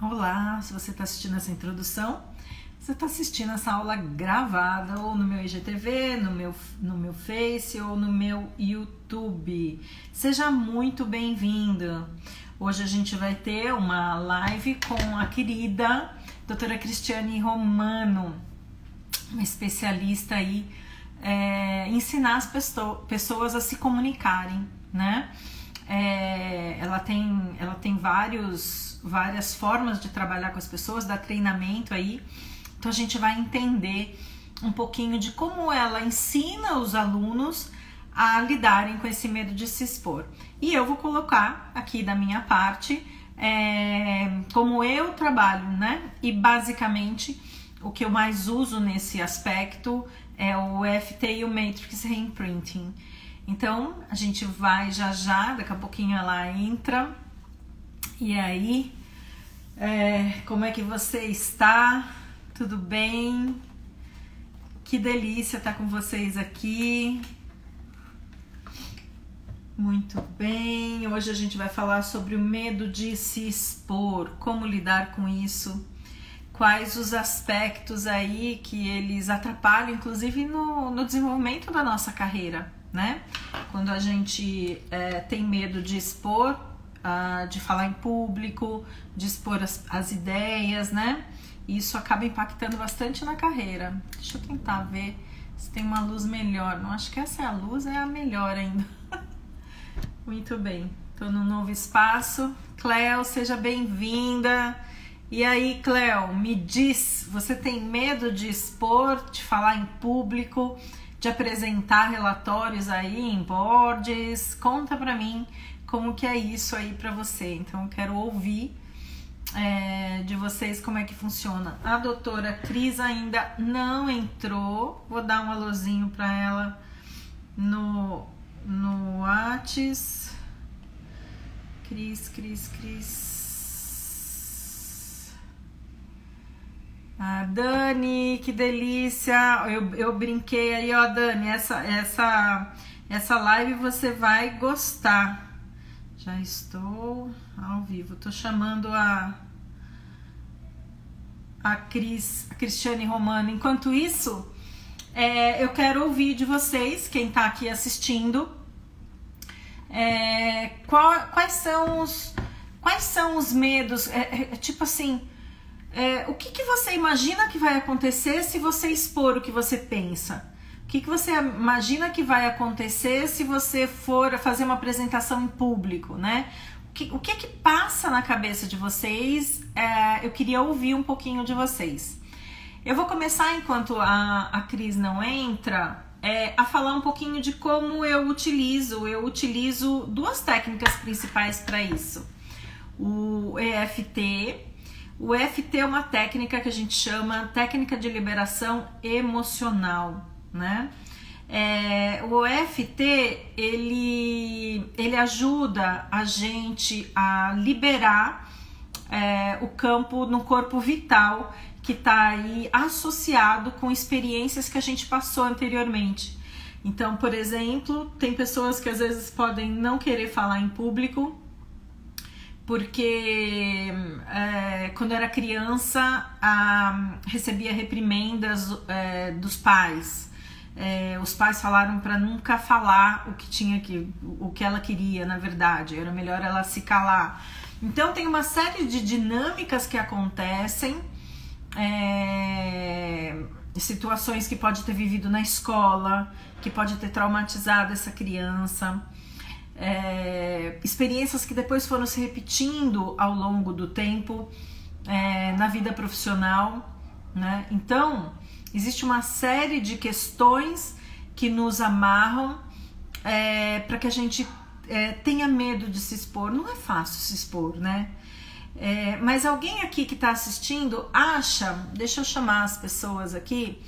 Olá, se você está assistindo essa introdução, você está assistindo essa aula gravada ou no meu IGTV, no meu Face ou no meu YouTube. Seja muito bem-vindo. Hoje a gente vai ter uma live com a querida doutora Cristiane Romano, uma especialista aí em ensinar as pessoas a se comunicarem, né? Ela tem várias formas de trabalhar com as pessoas, dá treinamento aí, então a gente vai entender um pouquinho de como ela ensina os alunos a lidarem com esse medo de se expor. E eu vou colocar aqui da minha parte como eu trabalho, né? E basicamente o que eu mais uso nesse aspecto é o EFT e o Matrix Reimprinting. Então, a gente vai já, daqui a pouquinho ela entra. E aí, como é que você está? Tudo bem? Que delícia estar com vocês aqui. Muito bem. Hoje a gente vai falar sobre o medo de se expor, como lidar com isso, quais os aspectos aí que eles atrapalham, inclusive no desenvolvimento da nossa carreira, né? Quando a gente tem medo de expor, de falar em público, de expor as ideias, né? Isso acaba impactando bastante na carreira. Deixa eu tentar ver se tem uma luz melhor. Não acho que essa é a luz, é a melhor ainda. Muito bem, tô num novo espaço. Cleo, seja bem-vinda. E aí, Cleo, me diz, você tem medo de expor, de falar em público, de apresentar relatórios aí em boards? Conta pra mim como que é isso aí pra você. Então, eu quero ouvir de vocês como é que funciona. A doutora Cris ainda não entrou. Vou dar um alôzinho pra ela no Whats. Cris. Ah, Dani, que delícia! Eu brinquei aí, ó, Dani, essa live você vai gostar. Já estou ao vivo, tô chamando a Cristiane Romano. Enquanto isso, eu quero ouvir de vocês, quem tá aqui assistindo, quais são os medos, tipo assim, o que você imagina que vai acontecer se você expor o que você pensa? O que você imagina que vai acontecer se você for fazer uma apresentação em público, né? O que passa na cabeça de vocês? Eu queria ouvir um pouquinho de vocês. Eu vou começar, enquanto a Cris não entra, a falar um pouquinho de como eu utilizo. Eu utilizo duas técnicas principais para isso. O EFT. O EFT é uma técnica que a gente chama técnica de liberação emocional, né? O EFT, ele ajuda a gente a liberar o campo no corpo vital que está aí associado com experiências que a gente passou anteriormente. Então, por exemplo, tem pessoas que às vezes podem não querer falar em público, porque quando era criança recebia reprimendas dos pais. Os pais falaram para nunca falar o que ela queria, na verdade, era melhor ela se calar. Então tem uma série de dinâmicas que acontecem, situações que pode ter vivido na escola, que pode ter traumatizado essa criança. Experiências que depois foram se repetindo ao longo do tempo na vida profissional, né? Então, existe uma série de questões que nos amarram para que a gente tenha medo de se expor. Não é fácil se expor, né? Mas alguém aqui que está assistindo acha, deixa eu chamar as pessoas aqui,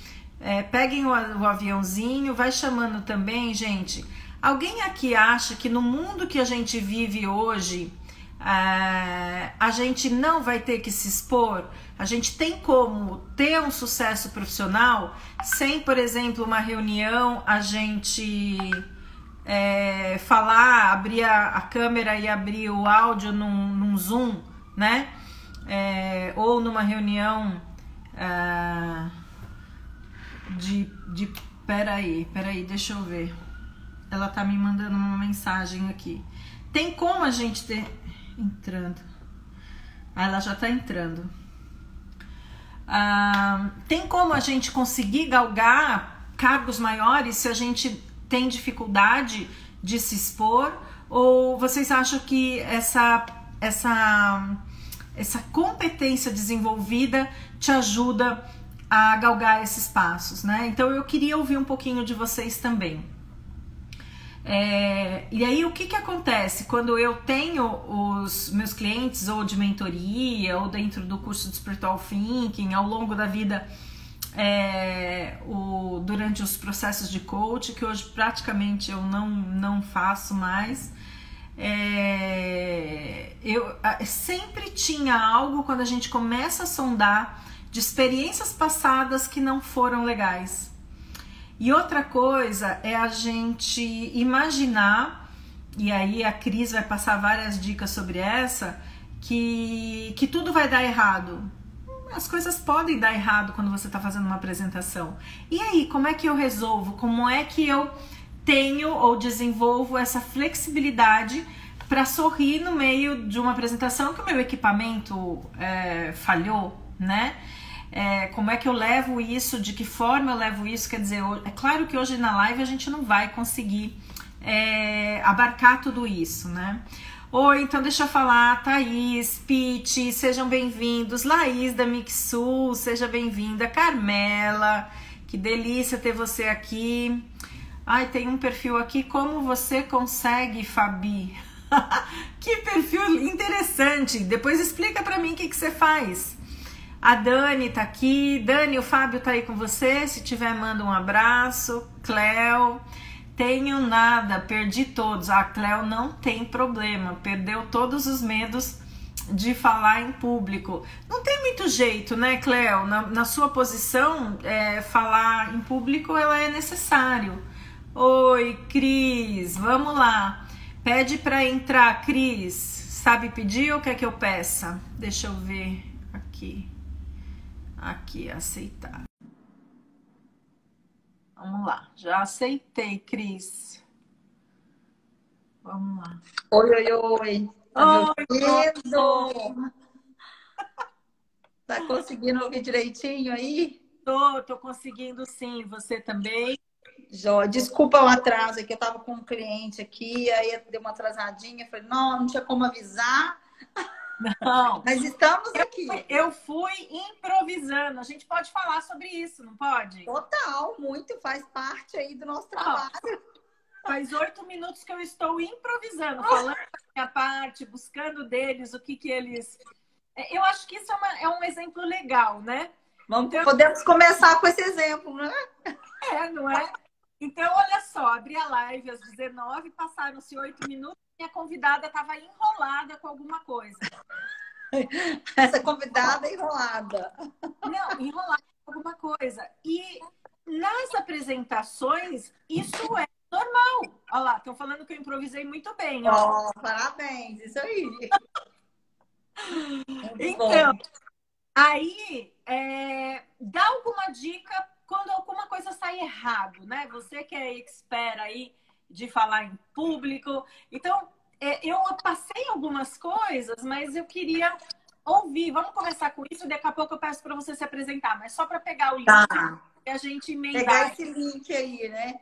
peguem o aviãozinho, vai chamando também, gente. Alguém aqui acha que no mundo que a gente vive hoje, a gente não vai ter que se expor? A gente tem como ter um sucesso profissional sem, por exemplo, uma reunião, a gente falar, abrir a câmera e abrir o áudio num Zoom, né? ou numa reunião de peraí, deixa eu ver. Ela tá me mandando uma mensagem aqui. Tem como a gente ter... Entrando. Ela já tá entrando. Tem como a gente conseguir galgar cargos maiores se a gente tem dificuldade de se expor? Ou vocês acham que essa competência desenvolvida te ajuda a galgar esses passos, né? Então eu queria ouvir um pouquinho de vocês também. E aí o que acontece quando eu tenho os meus clientes ou de mentoria ou dentro do curso de Spiritual Thinking ao longo da vida, durante os processos de coach, que hoje praticamente eu não faço mais. Eu sempre tinha algo quando a gente começa a sondar de experiências passadas que não foram legais. E outra coisa é a gente imaginar, e aí a Cris vai passar várias dicas sobre essa, que tudo vai dar errado. As coisas podem dar errado quando você está fazendo uma apresentação. E aí, como é que eu resolvo? Como é que eu tenho ou desenvolvo essa flexibilidade para sorrir no meio de uma apresentação que o meu equipamento falhou, né? Como é que eu levo isso, de que forma eu levo isso? Quer dizer, é claro que hoje na live a gente não vai conseguir abarcar tudo isso, né? Oi, então deixa eu falar, Thaís, Pete, sejam bem-vindos, Laís da Mixul, seja bem-vinda, Carmela, que delícia ter você aqui. Ai, tem um perfil aqui, como você consegue, Fabi? Que perfil interessante, depois explica pra mim o que você faz. A Dani tá aqui. Dani, o Fábio tá aí com você. Se tiver, manda um abraço. Cléo, tenho nada, perdi todos. A Cléo não tem problema, perdeu todos os medos de falar em público. Não tem muito jeito, né, Cléo? Na sua posição, falar em público ela é necessário. Oi, Cris, vamos lá. Pede pra entrar, Cris. Sabe pedir ou quer que eu peça? Deixa eu ver aqui. Aqui, aceitar. Vamos lá, já aceitei, Cris. Vamos lá. Oi. Tá me Oi, ouvindo? Tá conseguindo ouvir direitinho aí? tô conseguindo sim, você também? Jó, desculpa o atraso, é que eu tava com um cliente aqui, aí deu uma atrasadinha, falei, não tinha como avisar. Não. Mas estamos aqui. Eu fui improvisando. A gente pode falar sobre isso, não pode? Total, muito, faz parte aí do nosso trabalho. Faz 8 minutos que eu estou improvisando, falando da minha parte, buscando deles o que eles... Eu acho que isso é um exemplo legal, né? Podemos começar com esse exemplo, né? Não é? Então, olha só, abri a live às 19, passaram-se 8 minutos, minha convidada estava enrolada com alguma coisa. Essa convidada é enrolada. Não, enrolada com alguma coisa. E nas apresentações, isso é normal. Olha lá, estão falando que eu improvisei muito bem. Ó. Parabéns, isso aí. Então, aí, dá alguma dica quando alguma coisa sai errado, né? Você que é expert aí de falar em público. Então, eu passei algumas coisas, mas eu queria ouvir. Vamos começar com isso, daqui a pouco eu peço para você se apresentar, mas só para pegar o link e a gente emendar. Pegar esse link aí, né?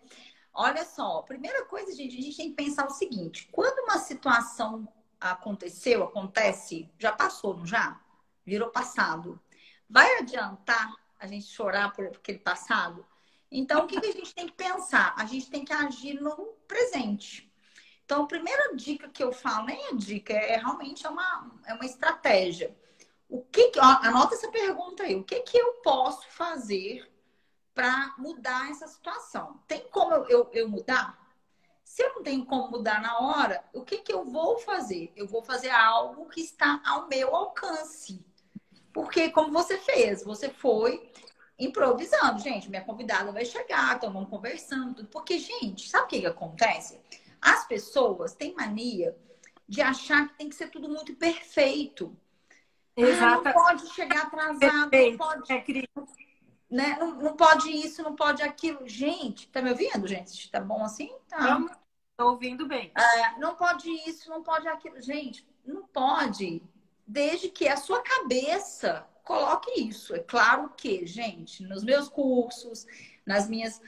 Olha só, primeira coisa, gente, a gente tem que pensar o seguinte: quando uma situação acontece, já passou, não já? Virou passado. Vai adiantar a gente chorar por aquele passado? Então, o que a gente tem que pensar? A gente tem que agir no presente. Então, a primeira dica que eu falo, nem é dica, realmente uma estratégia. Anota essa pergunta aí. O que eu posso fazer para mudar essa situação? Tem como eu mudar? Se eu não tenho como mudar na hora, o que eu vou fazer? Eu vou fazer algo que está ao meu alcance. Porque, como você fez, você foi improvisando. Gente, minha convidada vai chegar, então vamos conversando. Tudo. Porque, gente, sabe o que acontece? As pessoas têm mania de achar que tem que ser tudo muito perfeito. Ah, não Exata. pode chegar atrasado, não Perfeito. pode, É, Cris. né? Não pode isso, não pode aquilo. Gente, tá me ouvindo, gente? Tá bom assim? Tá. Estou ouvindo bem. Não pode isso, não pode aquilo. Gente, não pode. Desde que a sua cabeça coloque isso. É claro que, gente, nos meus cursos, nas minhas,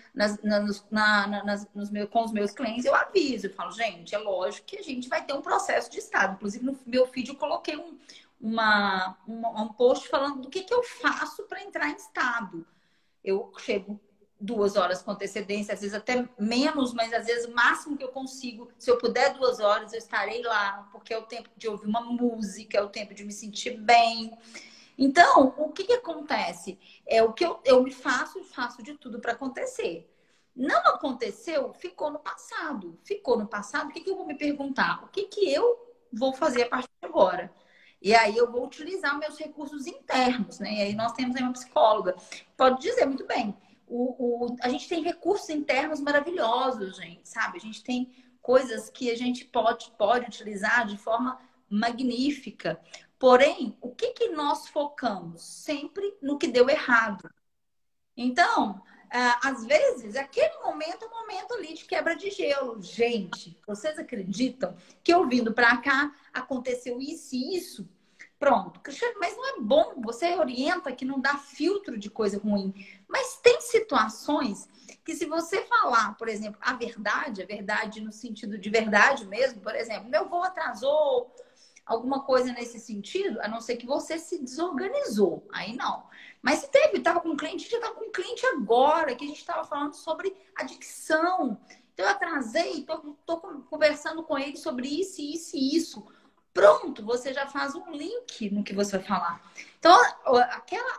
nos meus, com os meus clientes, eu aviso, eu falo, gente, é lógico que a gente vai ter um processo de estado. Inclusive, no meu feed eu coloquei um post falando do que eu faço para entrar em estado. Eu chego 2 horas com antecedência, às vezes até menos, mas às vezes o máximo que eu consigo, se eu puder 2 horas, eu estarei lá, porque é o tempo de ouvir uma música, é o tempo de me sentir bem. Então, o que acontece? É o que eu me faço e faço de tudo para acontecer. Não aconteceu, ficou no passado. Ficou no passado, o que eu vou me perguntar? O que eu vou fazer a partir de agora? E aí eu vou utilizar meus recursos internos, né? E aí nós temos aí uma psicóloga. Pode dizer muito bem. A gente tem recursos internos maravilhosos, gente, sabe? A gente tem coisas que a gente pode utilizar de forma magnífica. Porém, o que nós focamos? Sempre no que deu errado. Então, às vezes, aquele momento é um momento ali de quebra de gelo. Gente, vocês acreditam que eu vindo para cá aconteceu isso e isso? Pronto, Cristiano, mas não é bom. Você orienta que não dá filtro de coisa ruim. Mas tem situações que, se você falar, por exemplo, a verdade no sentido de verdade mesmo, por exemplo, meu voo atrasou, alguma coisa nesse sentido, a não ser que você se desorganizou. Aí não. Mas se teve, estava com um cliente, a gente está com um cliente agora, que a gente estava falando sobre adicção. Então, eu atrasei, estou conversando com ele sobre isso, isso e isso. Pronto, você já faz um link no que você vai falar. Então,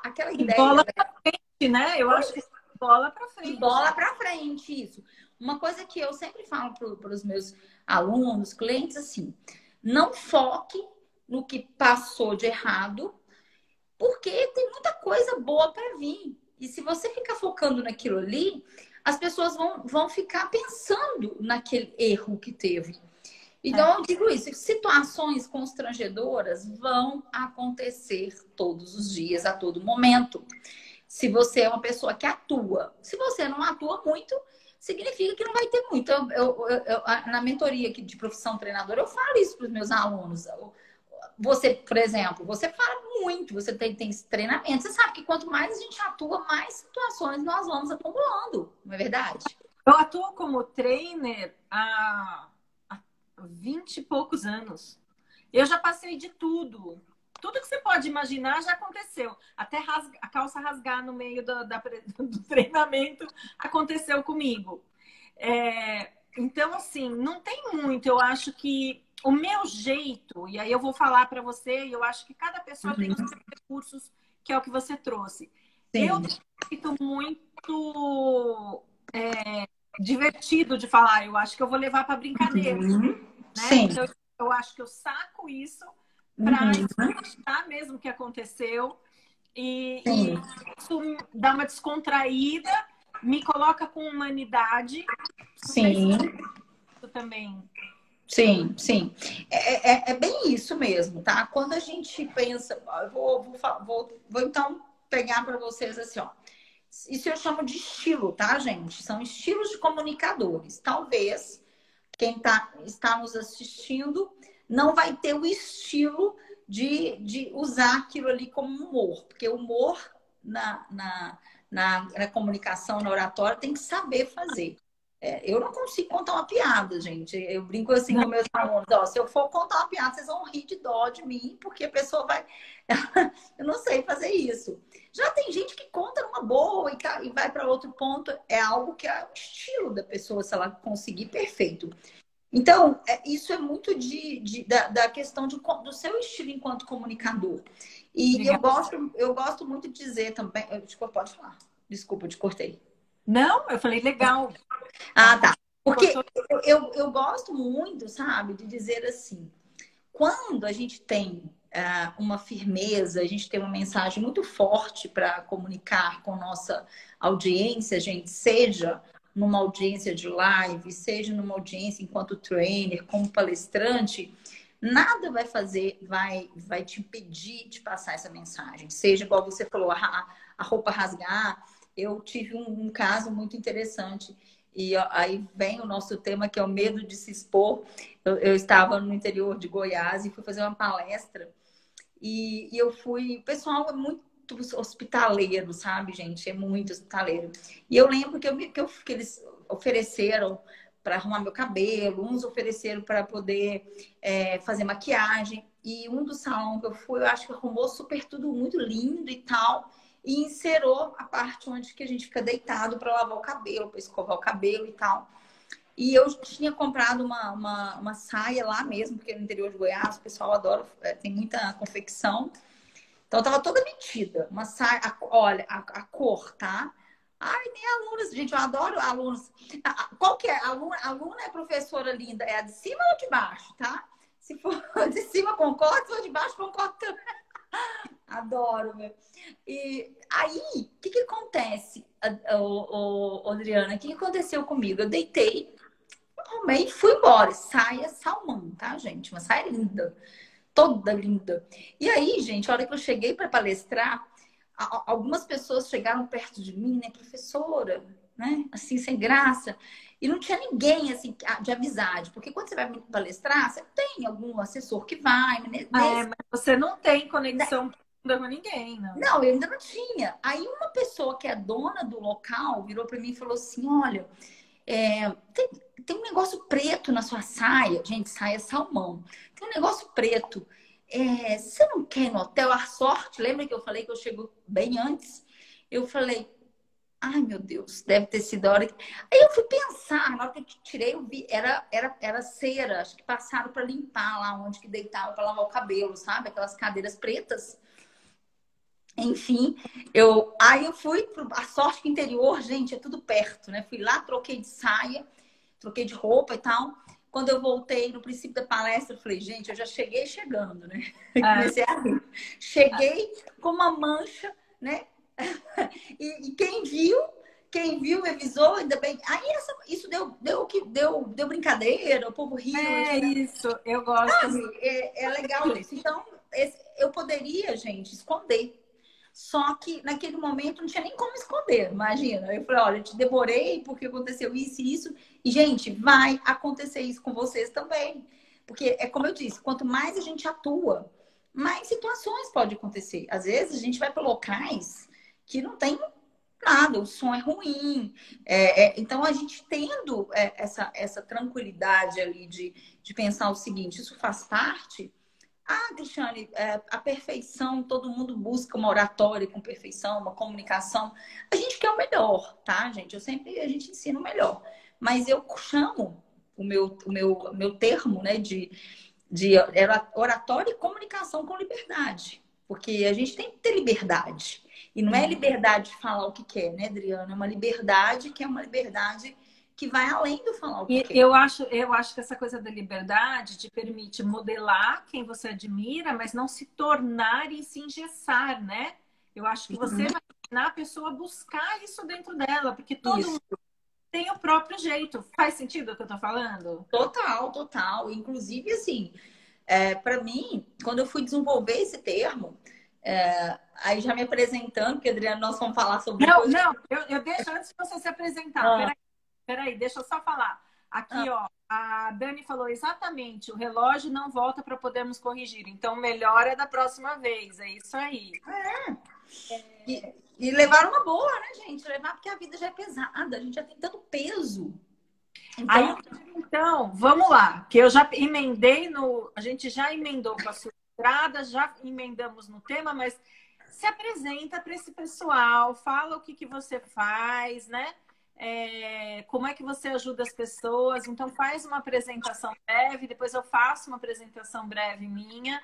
aquela E ideia... bola pra frente, né? Eu acho que bola pra E frente. bola para frente, isso. Uma coisa que eu sempre falo para os meus alunos, clientes, assim, não foque no que passou de errado, porque tem muita coisa boa para vir. E se você ficar focando naquilo ali, as pessoas vão ficar pensando naquele erro que teve. Então, eu digo isso, situações constrangedoras vão acontecer todos os dias, a todo momento. Se você é uma pessoa que atua. Se você não atua muito, significa que não vai ter muito. Na mentoria aqui de profissão treinadora, eu falo isso para os meus alunos. Você, por exemplo, você fala muito, você tem esse treinamento. Você sabe que quanto mais a gente atua, mais situações nós vamos acumulando, não é verdade? Eu atuo como trainer há 20 e poucos anos. Eu já passei de tudo. Tudo que você pode imaginar já aconteceu. Até a calça rasgar no meio do treinamento aconteceu comigo. Então, assim, não tem muito. Eu acho que o meu jeito, e aí eu vou falar para você, e eu acho que cada pessoa tem os seus recursos, que é o que você trouxe. Sim. Eu tenho um jeito muito divertido de falar. Eu acho que eu vou levar para brincadeira. Né? Sim. Então, eu acho que eu saco isso para explicar mesmo o que aconteceu e isso dá uma descontraída, me coloca com humanidade. Sim. Isso também. Sim, sim. É bem isso mesmo, tá? Quando a gente pensa, eu vou então pegar para vocês assim, ó. Isso eu chamo de estilo, tá, gente? São estilos de comunicadores. Talvez quem está nos assistindo não vai ter o estilo de usar aquilo ali como humor, porque o humor na comunicação, na oratória, tem que saber fazer. Eu não consigo contar uma piada, gente. Eu brinco assim com meus alunos, ó, se eu for contar uma piada, vocês vão rir de dó de mim, porque a pessoa vai... Eu não sei fazer isso. Já tem gente que conta numa boa e vai para outro ponto. É algo que é o estilo da pessoa, se ela conseguir, perfeito. Então, isso é muito da questão do seu estilo enquanto comunicador. E eu gosto muito de dizer também... Pode falar. Desculpa, eu te cortei. Não, eu falei legal. Ah, tá. Porque eu gosto muito, sabe, de dizer assim, quando a gente tem uma firmeza, a gente tem uma mensagem muito forte para comunicar com nossa audiência, gente, seja numa audiência de live, seja numa audiência enquanto trainer, como palestrante, Nada vai fazer, vai te impedir de passar essa mensagem. Seja igual você falou, a roupa rasgar. Eu tive um caso muito interessante. E aí vem o nosso tema, que é o medo de se expor. Eu estava no interior de Goiás e fui fazer uma palestra. E eu fui. O pessoal é muito hospitaleiro, sabe, gente? É muito hospitaleiro. E eu lembro que eles ofereceram para arrumar meu cabelo, uns ofereceram para poder fazer maquiagem. E um do salão que eu fui, eu acho que arrumou super tudo muito lindo e tal. E encerou a parte onde que a gente fica deitado para lavar o cabelo, para escovar o cabelo e tal. E eu tinha comprado uma saia lá mesmo, porque no interior de Goiás o pessoal adora, tem muita confecção. Então eu tava toda metida. Uma saia, olha, a cor, tá? Ai, nem alunos, gente, eu adoro alunos. Qual que é? Aluna é professora linda, é a de cima ou de baixo, tá? Se for de cima, concordo, se for de baixo, concordo também. Adoro, meu. E aí, o que acontece, Adriana? O que aconteceu comigo? Eu deitei, arrumei e fui embora. Saia salmão, tá, gente? Uma saia linda, toda linda. E aí, gente, a hora que eu cheguei para palestrar, algumas pessoas chegaram perto de mim, né, professora, né, assim, sem graça. E não tinha ninguém, assim, de amizade. Porque quando você vai palestrar, você tem algum assessor que vai, né? Mas você não tem conexão com ninguém, não. Não, eu ainda não tinha. Aí uma pessoa que é dona do local virou para mim e falou assim: olha, tem um negócio preto na sua saia. Gente, saia salmão. Tem um negócio preto. Você não quer ir no hotel? A sorte, lembra que eu falei que eu chego bem antes? Eu falei, ai meu Deus, deve ter sido a hora que. Aí eu fui pensar, na hora que eu tirei, eu vi, era cera, acho que passaram para limpar lá onde que deitava para lavar o cabelo, sabe? Aquelas cadeiras pretas. Enfim, aí eu fui a sorte que interior, gente, é tudo perto, né? Fui lá, troquei de saia, troquei de roupa e tal. Quando eu voltei no princípio da palestra, eu falei, gente, eu já cheguei chegando, né? Comecei a rir. Cheguei com uma mancha, né? E quem viu, me avisou, ainda bem. Aí isso deu brincadeira, o povo riu. Isso, eu gosto. Sabe? É legal isso. Então, eu poderia, gente, esconder. Só que naquele momento não tinha nem como esconder, imagina. Eu falei, olha, eu te demorei porque aconteceu isso e isso. E, gente, vai acontecer isso com vocês também. Porque é como eu disse, quanto mais a gente atua, mais situações podem acontecer. Às vezes a gente vai para locais que não tem nada, o som é ruim. Então, a gente tendo essa tranquilidade ali de pensar o seguinte, isso faz parte. Ah, Cristiane, a perfeição, todo mundo busca uma oratória com perfeição, uma comunicação. A gente quer o melhor, tá, gente? A gente ensina o melhor. Mas eu chamo o meu termo, né, de oratória e comunicação com liberdade. Porque a gente tem que ter liberdade. E não é liberdade de falar o que quer, né, Adriana? É uma liberdade que é uma liberdade que vai além do falar o que quer. Eu acho que essa coisa da liberdade te permite modelar quem você admira, mas não se tornar e se engessar, né? Eu acho que você vai ensinar a pessoa a buscar isso dentro dela, porque todo mundo tem o próprio jeito. Faz sentido o que eu tô falando? Total, total. Inclusive, assim, para mim, quando eu fui desenvolver esse termo, aí já me apresentando, porque, Adriana, nós vamos falar sobre Não, eu deixo antes de você se apresentar. Peraí, deixa eu só falar. Aqui, ó, a Dani falou exatamente, o relógio não volta para podermos corrigir. Então, melhor é da próxima vez. É isso aí. E levar uma boa, né, gente? Levar porque a vida já é pesada, a gente já tem tanto peso. Então, vamos lá. Que eu já emendei a gente já emendou com a sua entrada, já emendamos no tema, mas se apresenta para esse pessoal, fala o que você faz, né? Como é que você ajuda as pessoas. Então faz uma apresentação breve, depois eu faço uma apresentação breve minha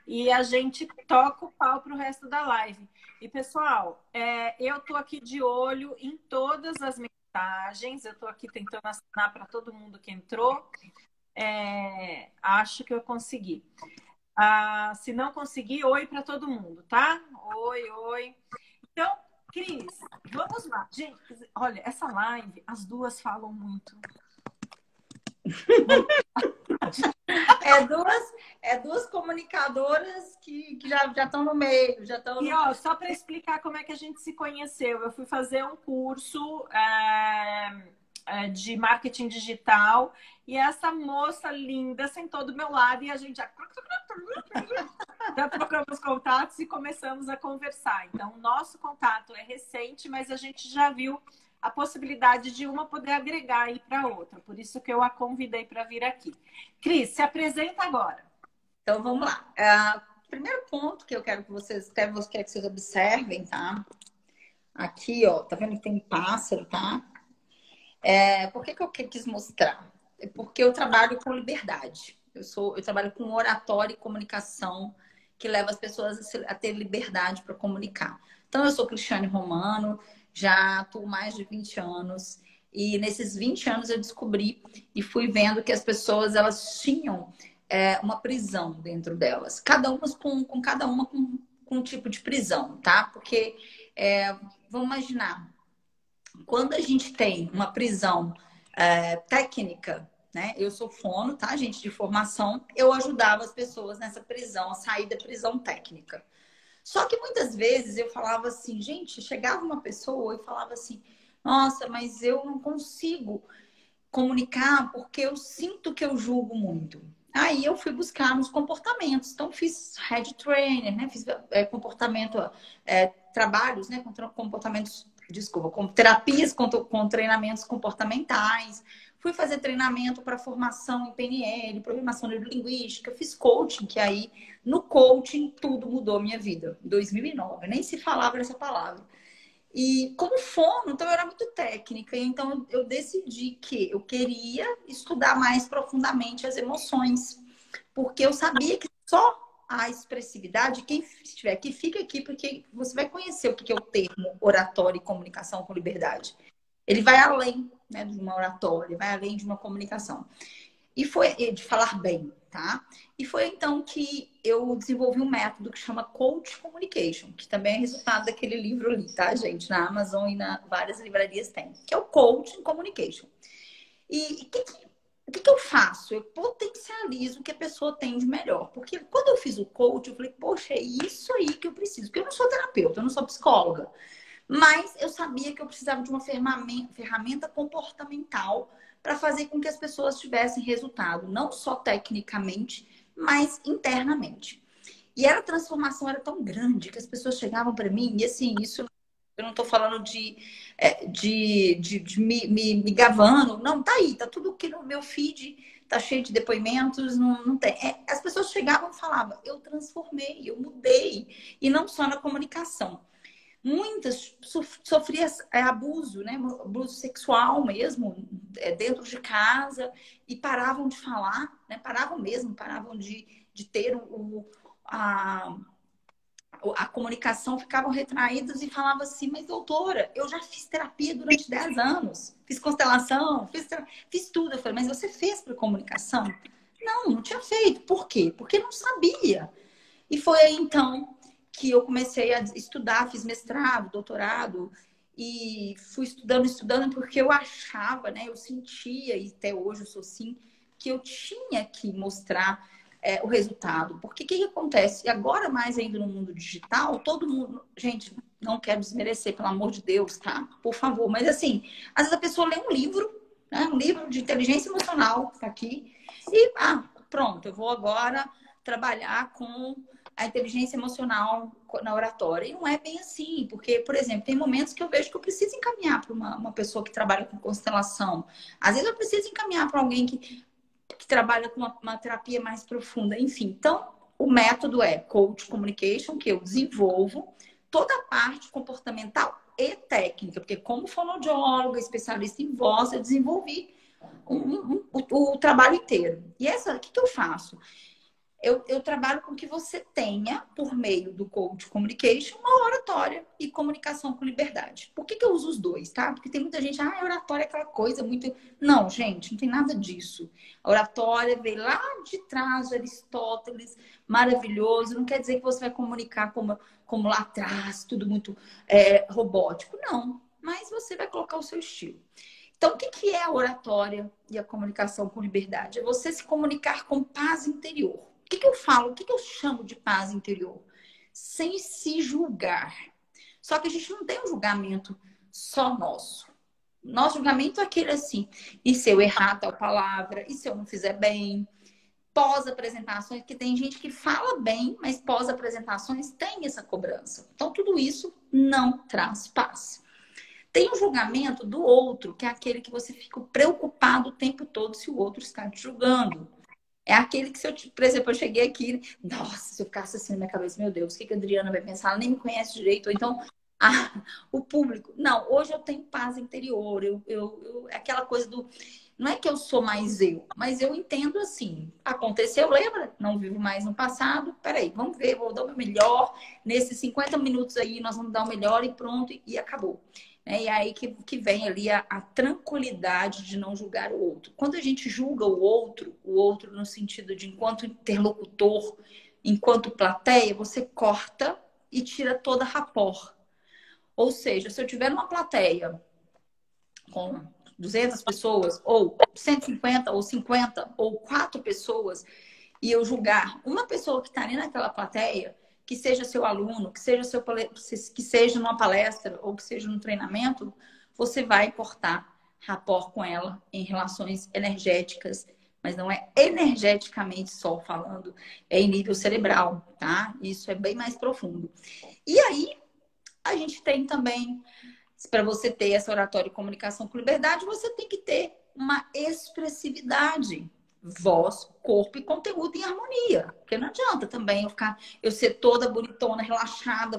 e a gente toca o pau para o resto da live. E pessoal, eu tô aqui de olho em todas as mensagens, eu tô aqui tentando assinar para todo mundo que entrou. Acho que eu consegui. Se não conseguir, oi para todo mundo, tá? Oi. Então, Cris, vamos lá. Gente, olha, essa live, as duas falam muito. É duas comunicadoras que já estão no meio, já estão E no... ó, só para explicar como é que a gente se conheceu, eu fui fazer um curso de marketing digital e essa moça linda sentou do meu lado e a gente já trocamos contatos e começamos a conversar. Então, o nosso contato é recente, mas a gente já viu a possibilidade de uma poder agregar aí para outra. Por isso que eu a convidei para vir aqui. Cris, se apresenta agora. Então, vamos lá. Primeiro ponto que eu quero que vocês observem, tá? Aqui, ó, tá vendo que tem pássaro, tá? Por que eu quis mostrar? É porque eu trabalho com liberdade. Eu trabalho com oratória e comunicação que leva as pessoas a ter liberdade para comunicar. Então, eu sou Cristiane Romano, já atuo mais de 20 anos. E nesses 20 anos eu descobri e fui vendo que as pessoas, elas tinham uma prisão dentro delas. Cada uma com um tipo de prisão, tá? Porque, vamos imaginar, quando a gente tem uma prisão técnica, né? Eu sou fono, tá, gente, de formação. Eu ajudava as pessoas nessa prisão, a sair da prisão técnica. Só que muitas vezes eu falava assim, gente, chegava uma pessoa e falava assim, nossa, mas eu não consigo comunicar porque eu sinto que eu julgo muito. Aí eu fui buscar nos comportamentos. Então, fiz head trainer, né? Fiz trabalhos, né? Com comportamentos, desculpa, com terapias, com treinamentos comportamentais. Fui fazer treinamento para formação em PNL, programação neurolinguística. Fiz coaching, que aí, no coaching, tudo mudou minha vida. Em 2009, nem se falava essa palavra. E como fono, então eu era muito técnica, então eu decidi que eu queria estudar mais profundamente as emoções, porque eu sabia que só a expressividade, quem estiver aqui, fica aqui, porque você vai conhecer o que é o termo oratória e comunicação com liberdade. Ele vai além, né, de uma oratória, vai além de uma comunicação. E foi de falar bem, tá? E foi então que eu desenvolvi um método que chama Coach Communication, que também é resultado daquele livro ali, tá, gente? Na Amazon e na várias livrarias tem, que é o Coach Communication. E o que eu faço? Eu potencializo o que a pessoa tem de melhor. Porque quando eu fiz o coach, eu falei, poxa, é isso aí que eu preciso. Porque eu não sou terapeuta, eu não sou psicóloga. Mas eu sabia que eu precisava de uma ferramenta comportamental para fazer com que as pessoas tivessem resultado, não só tecnicamente, mas internamente. E a transformação era tão grande que as pessoas chegavam para mim, e assim, isso eu não estou falando de me gavando, não, tá aí, tá tudo aqui no meu feed, tá cheio de depoimentos, não tem. As pessoas chegavam e falavam, eu transformei, eu mudei, e não só na comunicação. Muitas sofriam abuso, né? Abuso sexual mesmo, dentro de casa, e paravam de falar, né? Paravam de ter a comunicação, ficavam retraídos e falavam assim, mas doutora, eu já fiz terapia durante 10 anos, fiz constelação, fiz tudo. Eu falei, mas você fez para comunicação? Não tinha feito. Por quê? Porque não sabia. E foi aí, então, que eu comecei a estudar, fiz mestrado, doutorado, e fui estudando, porque eu achava, né? Eu sentia, e até hoje eu sou assim, que eu tinha que mostrar o resultado. Porque o que acontece? E agora, mais ainda no mundo digital, todo mundo... Gente, não quero desmerecer, pelo amor de Deus, tá? Por favor. Mas assim, às vezes a pessoa lê um livro, né? Um livro de inteligência emocional, que tá aqui, e pronto, eu vou agora trabalhar com a inteligência emocional na oratória. E não é bem assim, porque, por exemplo, tem momentos que eu vejo que eu preciso encaminhar para uma pessoa que trabalha com constelação. Às vezes eu preciso encaminhar para alguém que trabalha com uma terapia mais profunda. Enfim, então, o método é Coach Communication, que eu desenvolvo toda a parte comportamental e técnica, porque como fonoaudióloga, especialista em voz, eu desenvolvi o trabalho inteiro. E o que eu faço? Eu trabalho com que você tenha, por meio do Coach Communication, uma oratória e comunicação com liberdade. Por que eu uso os dois, tá? Porque tem muita gente, oratória é aquela coisa muito... Não, gente, não tem nada disso. A oratória veio lá de trás, de Aristóteles, maravilhoso. Não quer dizer que você vai comunicar como lá atrás, tudo muito robótico. Não, mas você vai colocar o seu estilo. Então, o que que é a oratória e a comunicação com liberdade? É você se comunicar com paz interior. O que que eu falo? O que que eu chamo de paz interior? Sem se julgar. Só que a gente não tem um julgamento só nosso. Nosso julgamento é aquele assim, e se eu errar tal palavra, e se eu não fizer bem? Pós-apresentações, que tem gente que fala bem, mas pós-apresentações tem essa cobrança. Então, tudo isso não traz paz. Tem o julgamento do outro, que é aquele que você fica preocupado o tempo todo se o outro está te julgando. É aquele que, se eu, por exemplo, eu cheguei aqui, nossa, se eu ficasse assim na minha cabeça, meu Deus, o que que a Adriana vai pensar? Ela nem me conhece direito. Ou então, o público. Não, hoje eu tenho paz interior. É aquela coisa do. Não é que eu sou mais eu, mas eu entendo assim. Aconteceu, lembra? Não vivo mais no passado. Peraí, vamos ver, vou dar o meu melhor. Nesses 50 minutos aí, nós vamos dar o melhor e pronto, e acabou. E aí que vem ali a tranquilidade de não julgar o outro. Quando a gente julga o outro no sentido de enquanto interlocutor, enquanto plateia, você corta e tira toda a rapport. Ou seja, se eu tiver numa plateia com 200 pessoas, ou 150, ou 50, ou 4 pessoas, e eu julgar uma pessoa que está ali naquela plateia, que seja seu aluno, que seja numa palestra ou que seja num treinamento, você vai cortar rapport com ela em relações energéticas, mas não é energeticamente só falando, é em nível cerebral, tá? Isso é bem mais profundo. E aí, a gente tem também, para você ter essa oratória e comunicação com liberdade, você tem que ter uma expressividade. Voz, corpo e conteúdo em harmonia. Porque não adianta também eu ser toda bonitona, relaxada,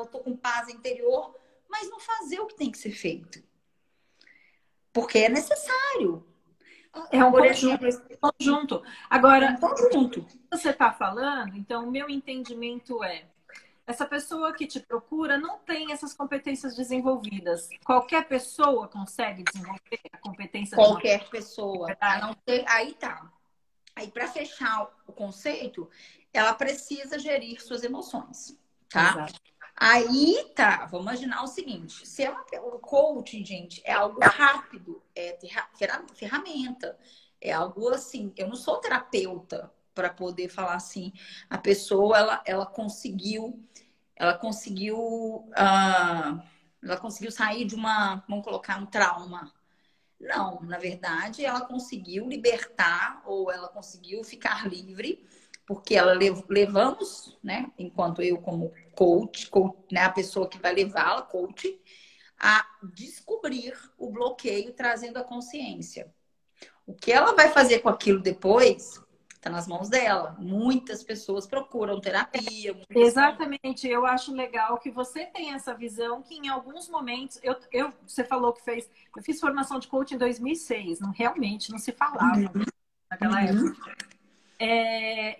tô com paz interior, mas não fazer o que tem que ser feito. Porque é necessário. É um Por conjunto. exemplo, Conjunto. Agora, um conjunto. você está falando, então o meu entendimento é: essa pessoa que te procura não tem essas competências desenvolvidas. Qualquer pessoa consegue desenvolver a competência de uma Qualquer pessoa. A não ser, aí tá. Aí, para fechar o conceito, ela precisa gerir suas emoções, tá? Exato. Aí tá, vamos imaginar o seguinte: se é o coaching, gente, é algo rápido, é ferramenta, é algo assim. Eu não sou terapeuta para poder falar assim. A pessoa ela conseguiu, ela conseguiu sair de vamos colocar um trauma. Não, na verdade, ela conseguiu libertar ou ela conseguiu ficar livre, porque ela levamos, né, enquanto eu como coach, né, a pessoa que vai levá-la, coach, a descobrir o bloqueio, trazendo a consciência. O que ela vai fazer com aquilo depois está nas mãos dela. Muitas pessoas procuram terapia. Exatamente, eu acho legal que você tem essa visão que em alguns momentos, você falou que eu fiz formação de coach em 2006, realmente não se falava naquela época.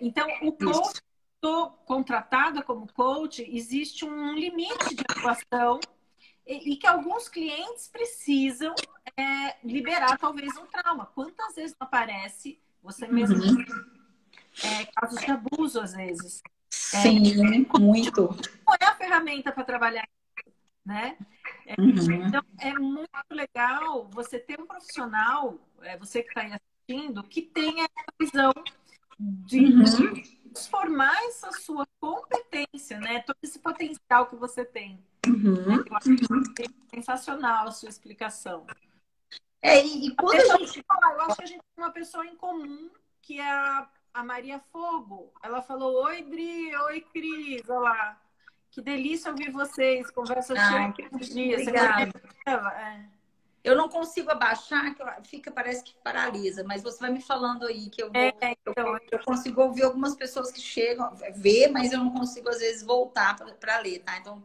Então, o coach, estou contratada como coach, existe um limite de atuação e que alguns clientes precisam liberar talvez um trauma. Quantas vezes não aparece, você mesmo casos de abuso às vezes. Sim, muito. Qual é a ferramenta para trabalhar, né? Então, é muito legal você ter um profissional, você que está aí assistindo, que tenha essa visão de transformar essa sua competência, né? Todo esse potencial que você tem. Eu acho sensacional a sua explicação. E quando a gente... Eu acho que a gente tem uma pessoa em comum, que é a Maria Fogo. Ela falou: oi, Dri, oi, Cris, olha lá. Que delícia ouvir vocês, conversa cheia de dia. Obrigada. Eu não consigo abaixar, parece que paralisa, mas você vai me falando aí que eu vou. Eu consigo ouvir algumas pessoas que chegam, ver, mas eu não consigo, às vezes, voltar para ler, tá? Então,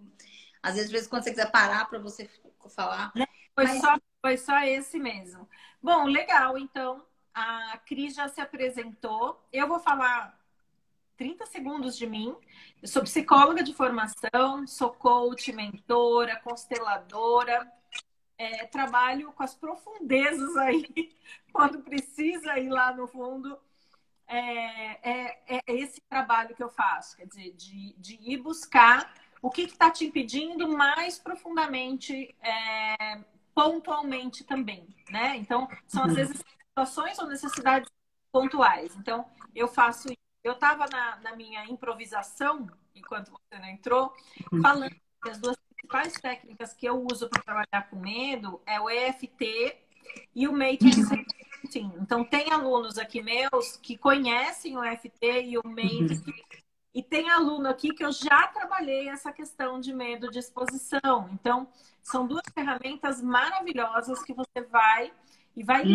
às vezes, quando você quiser parar para você falar. Foi só esse mesmo. Bom, legal, então. A Cris já se apresentou. Eu vou falar 30 segundos de mim. Eu sou psicóloga de formação, sou coach, mentora, consteladora. Trabalho com as profundezas aí, quando precisa ir lá no fundo. É esse trabalho que eu faço, quer dizer, de ir buscar o que está te impedindo mais profundamente pontualmente também, né? Então, são às vezes situações ou necessidades pontuais. Então, eu faço isso. Eu estava na minha improvisação, enquanto você não entrou, falando que as duas principais técnicas que eu uso para trabalhar com medo é o EFT e o Matrix. Então, tem alunos aqui meus que conhecem o EFT e o Matrix, e tem aluno aqui que eu já trabalhei essa questão de medo de exposição. Então, são duas ferramentas maravilhosas que você vai liberar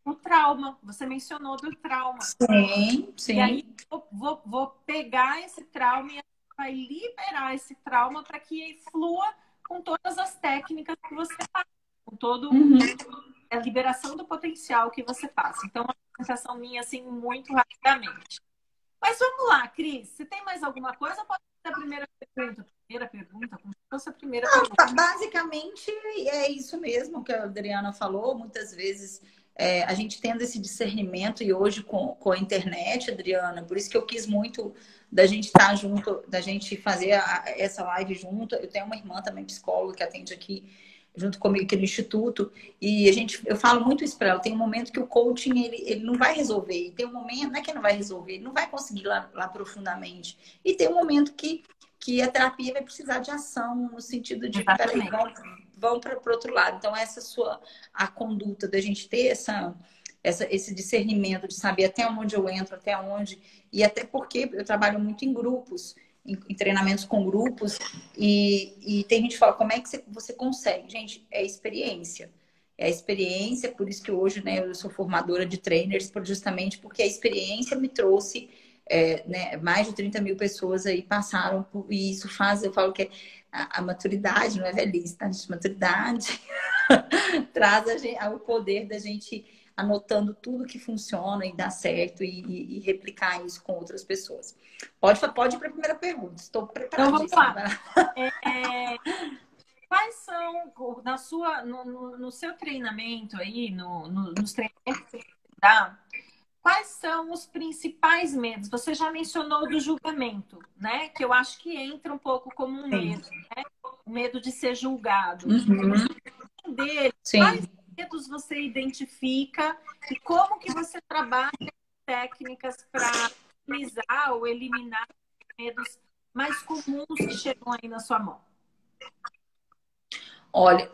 o trauma. Você mencionou do trauma. Sim, sim. E aí, vou pegar esse trauma e vai liberar esse trauma para que flua com todas as técnicas que você faz, com todo a liberação do potencial que você passa. Então, uma apresentação minha, assim, muito rapidamente. Mas vamos lá, Cris. Se tem mais alguma coisa, pode ser a primeira pergunta. Primeira pergunta, como se fosse a primeira pergunta. Basicamente, é isso mesmo que a Adriana falou. Muitas vezes, a gente tendo esse discernimento, e hoje com a internet, Adriana, por isso que eu quis muito da gente estar junto, da gente fazer essa live junto. Eu tenho uma irmã também, psicóloga, que atende aqui junto comigo aqui no Instituto, e eu falo muito isso para ela, tem um momento que o coaching, ele não vai resolver, e tem um momento, não é que não vai resolver, ele não vai conseguir lá profundamente, e tem um momento que a terapia vai precisar de ação, no sentido de, peraí, vão para o outro lado. Então, a conduta da gente ter esse discernimento de saber até onde eu entro, até onde, e até porque eu trabalho muito em grupos, em treinamentos com grupos, e tem gente que fala, como é que você consegue? Gente, é experiência. É a experiência, por isso que hoje, né, eu sou formadora de trainers, justamente porque a experiência me trouxe, né, mais de 30 mil pessoas aí passaram por isso. Eu falo que a maturidade, não é velhice, tá? A maturidade traz o poder da gente anotando tudo que funciona e dá certo e replicar isso com outras pessoas. Pode ir para a primeira pergunta. Estou preparadíssima. Então, vamos lá. Quais são, no seu treinamento aí, nos treinamentos que você dá, quais são os principais medos? Você já mencionou do julgamento, né? Que eu acho que entra um pouco como um medo, né? O medo de ser julgado. Quais medos você identifica e como que você trabalha técnicas para minimizar ou eliminar medos mais comuns que chegam aí na sua mão? Olha,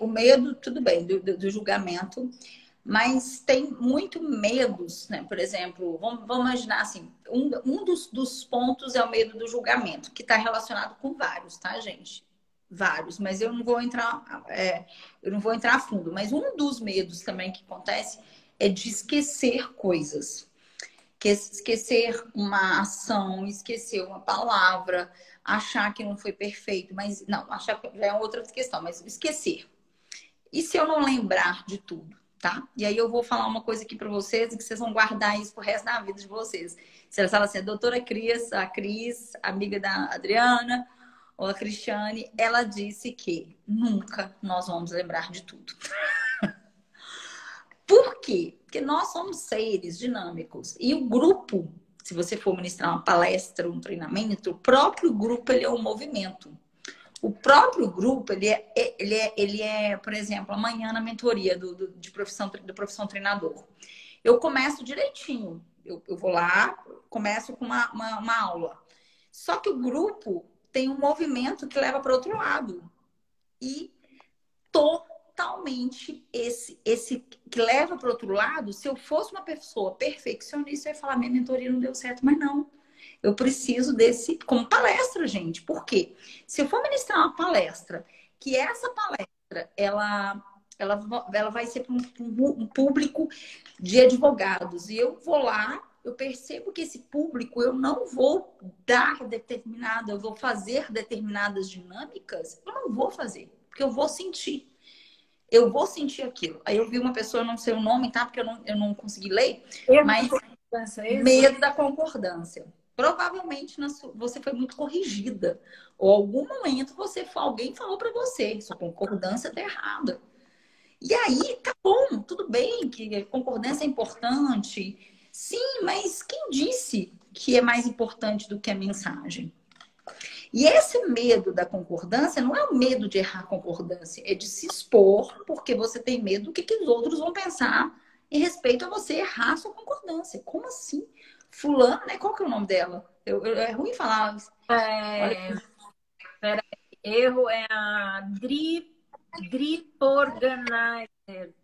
o medo, tudo bem, do julgamento, mas tem muito medos, né? Por exemplo, vamos imaginar assim, um dos pontos é o medo do julgamento, que está relacionado com vários, tá, gente? Vários, mas eu não vou entrar a fundo. Mas um dos medos também que acontece é de esquecer coisas. Que esquecer uma ação, esquecer uma palavra, achar que não foi perfeito, mas não, achar que já é outra questão, mas esquecer. E se eu não lembrar de tudo, tá? E aí eu vou falar uma coisa aqui para vocês e que vocês vão guardar isso pro resto da vida de vocês. Se ela fala assim, a doutora Cris, amiga da Adriana, ou a Cristiane, ela disse que nunca nós vamos lembrar de tudo. Por quê? Porque nós somos seres dinâmicos. E o grupo, se você for ministrar uma palestra, um treinamento, o próprio grupo ele é um movimento. O próprio grupo, ele é, por exemplo, amanhã na mentoria do profissão treinador. Eu começo direitinho. Eu vou lá, começo com uma aula. Só que o grupo tem um movimento que leva para outro lado. E totalmente esse que leva para outro lado, se eu fosse uma pessoa perfeccionista, eu ia falar, minha mentoria não deu certo, mas não. Eu preciso desse, como palestra, gente. Por quê? Se eu for ministrar uma palestra, que essa palestra, ela vai ser para um público de advogados, e eu vou lá, eu percebo que esse público, eu não vou eu vou fazer determinadas dinâmicas, eu não vou fazer, porque eu vou sentir. Eu vou sentir aquilo. Aí eu vi uma pessoa, eu não sei o nome, tá? Porque eu não consegui ler, mas medo da concordância. Provavelmente você foi muito corrigida. Ou algum momento alguém falou para você, sua concordância tá errada. E aí, tá bom, tudo bem que concordância é importante. Sim, mas quem disse que é mais importante do que a mensagem? E esse medo da concordância não é o medo de errar a concordância, é de se expor porque você tem medo do que os outros vão pensar em respeito a você errar a sua concordância. Como assim? Fulano, né? Qual que é o nome dela? É ruim falar. Olha, É, peraí, erro é a Drip Organizer.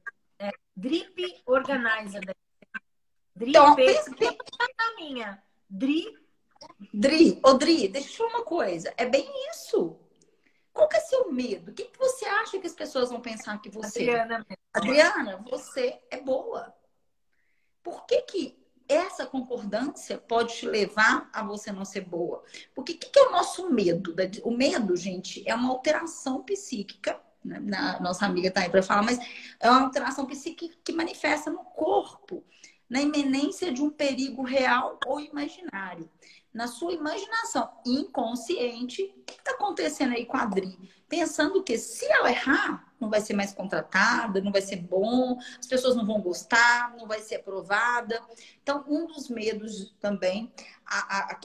Drip Organizer. então, Drip, a minha. Drip. Dri, deixa eu te falar uma coisa. É bem isso. Qual que é seu medo? O que você acha que as pessoas vão pensar que você é? Adriana. Adriana, você é boa. Por que que essa concordância pode te levar a você não ser boa? Porque o que é o nosso medo? O medo, gente, é uma alteração psíquica. Né? Nossa amiga está aí para falar, mas é uma alteração psíquica que manifesta no corpo, na iminência de um perigo real ou imaginário. Na sua imaginação inconsciente, o que está acontecendo aí com a Adri? Pensando que se ela errar, não vai ser mais contratada, não vai ser bom, as pessoas não vão gostar, não vai ser aprovada. Então, um dos medos também,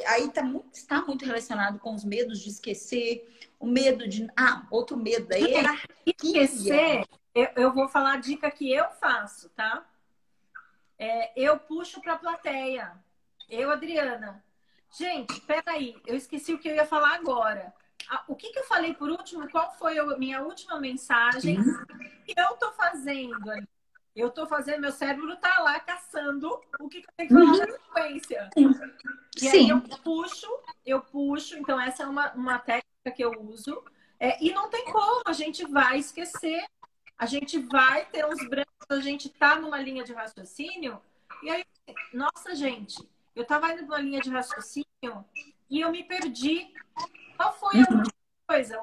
aí está muito relacionado com os medos de esquecer, o medo de. Outro medo da hierarquia. Esquecer, eu vou falar a dica que eu faço, tá? Eu puxo para a plateia. Eu, Adriana. Gente, peraí, eu esqueci o que eu ia falar agora. O que eu falei por último? Qual foi a minha última mensagem? O que eu tô fazendo ali? Eu tô fazendo, meu cérebro tá lá caçando o que eu tenho que falar na sequência. E aí eu puxo, então essa é uma técnica que eu uso. E não tem como, a gente vai esquecer, a gente vai ter uns brancos, a gente tá numa linha de raciocínio, e aí, nossa, gente, eu tava indo numa linha de raciocínio e eu me perdi. Qual foi a última coisa?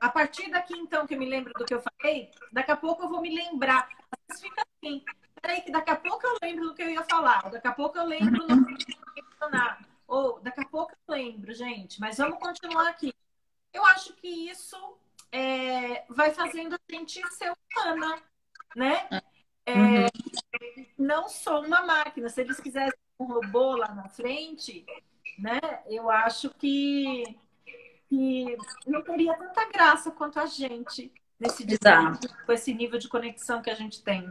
A partir daqui, então, que eu me lembro do que eu falei, daqui a pouco eu vou me lembrar. Às vezes fica assim, peraí, que daqui a pouco eu lembro do que eu ia falar, daqui a pouco eu lembro no que eu ia mencionar, ou daqui a pouco eu lembro, gente, mas vamos continuar aqui. Eu acho que isso vai fazendo a gente ser humana, né? Não sou uma máquina. Se eles quisessem um robô lá na frente, né? Eu acho que não teria tanta graça quanto a gente nesse dia, com esse nível de conexão que a gente tem.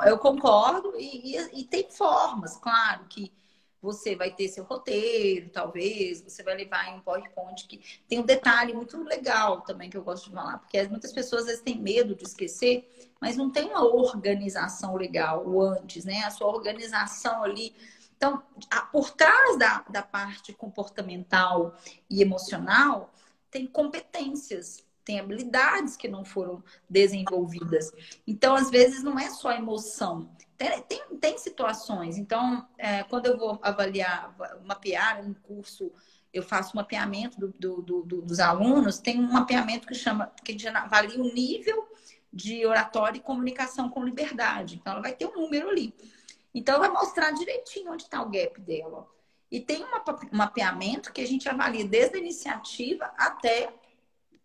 Eu concordo, e tem formas, claro, que você vai ter seu roteiro, talvez, você vai levar em um PowerPoint que tem um detalhe muito legal também que eu gosto de falar, porque muitas pessoas às vezes têm medo de esquecer, mas não tem uma organização legal o antes, né? A sua organização ali. Então, por trás da parte comportamental e emocional, tem competências, tem habilidades que não foram desenvolvidas. Então, às vezes, não é só emoção. Tem situações. Então, quando eu vou mapear um curso, eu faço um mapeamento dos alunos, tem um mapeamento que a gente avalia o nível de oratória e comunicação com liberdade. Então, ela vai ter um número ali. Então, vai mostrar direitinho onde está o gap dela. E tem um mapeamento que a gente avalia desde a iniciativa até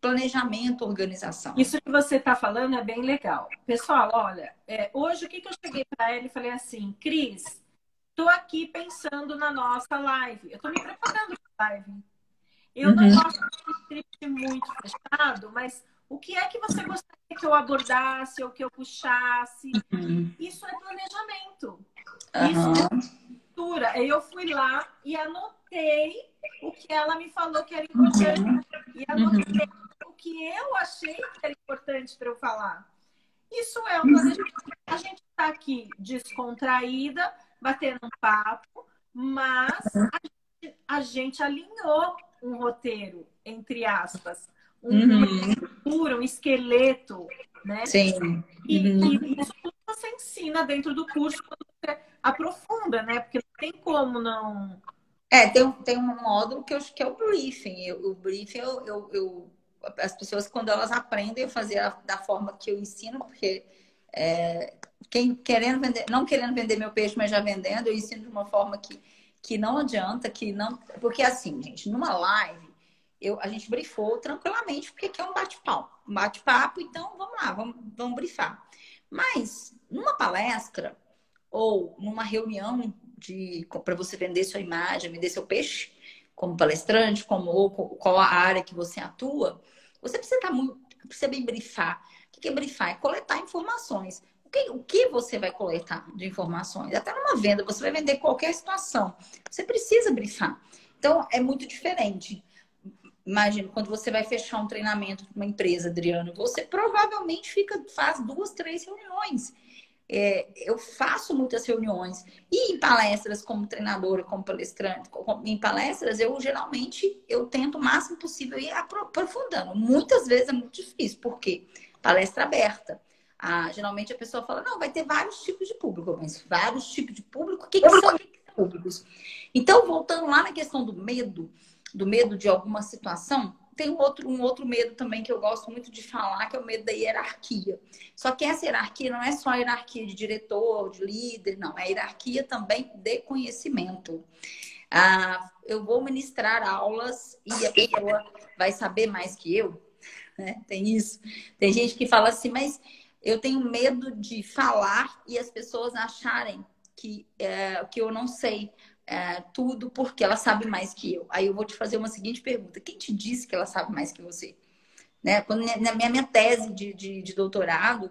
planejamento, organização. Isso que você está falando é bem legal. Pessoal, olha, hoje o que eu cheguei para ela e falei assim, Cris, estou aqui pensando na nossa live. Eu estou me preparando para a live. Eu não gosto de script muito fechado, mas o que é que você gostaria que eu abordasse ou que eu puxasse? Isso é planejamento. Isso é estrutura. Eu fui lá e anotei o que ela me falou que era importante. E anotei o que eu achei que era importante para eu falar. Isso é um planejamento. A gente está aqui descontraída, batendo um papo, mas a gente alinhou um roteiro, entre aspas, uma estrutura, um esqueleto, né? Sim. E isso tudo você ensina dentro do curso quando você aprofunda, né? Porque não tem como não. Tem um módulo que é o briefing. O briefing, as pessoas, quando elas aprendem a fazer da forma que eu ensino, porque quem não querendo vender meu peixe, mas já vendendo, eu ensino de uma forma que não adianta, porque assim, gente, numa live, a gente briefou tranquilamente, porque aqui é um bate-papo. Um bate-papo, então vamos lá, vamos briefar. Mas numa palestra ou numa reunião para você vender sua imagem, vender seu peixe, como palestrante, ou qual a área que você atua, você precisa estar muito, precisa bem brifar. O que é brifar? É coletar informações. O que você vai coletar de informações? Até numa venda, você vai vender qualquer situação. Você precisa brifar. Então, é muito diferente. Imagina, quando você vai fechar um treinamento de uma empresa, Adriano, você provavelmente faz 2, 3 reuniões. Eu faço muitas reuniões. E em palestras, como treinadora, como palestrante, em palestras, eu tento o máximo possível ir aprofundando. Muitas vezes é muito difícil, porque palestra aberta. Geralmente a pessoa fala, não, vai ter vários tipos de público, mas vários tipos de público, o que são esses públicos? Então, voltando lá na questão do medo de alguma situação, tem um outro medo também que eu gosto muito de falar, que é o medo da hierarquia. Só que essa hierarquia não é só a hierarquia de diretor, de líder, não. É a hierarquia também de conhecimento. Eu vou ministrar aulas e a pessoa vai saber mais que eu, né? Tem isso. Tem gente que fala assim, mas eu tenho medo de falar e as pessoas acharem que eu não sei tudo porque ela sabe mais que eu. Aí eu vou te fazer uma seguinte pergunta. Quem te disse que ela sabe mais que você? Né? Quando, na minha tese de doutorado,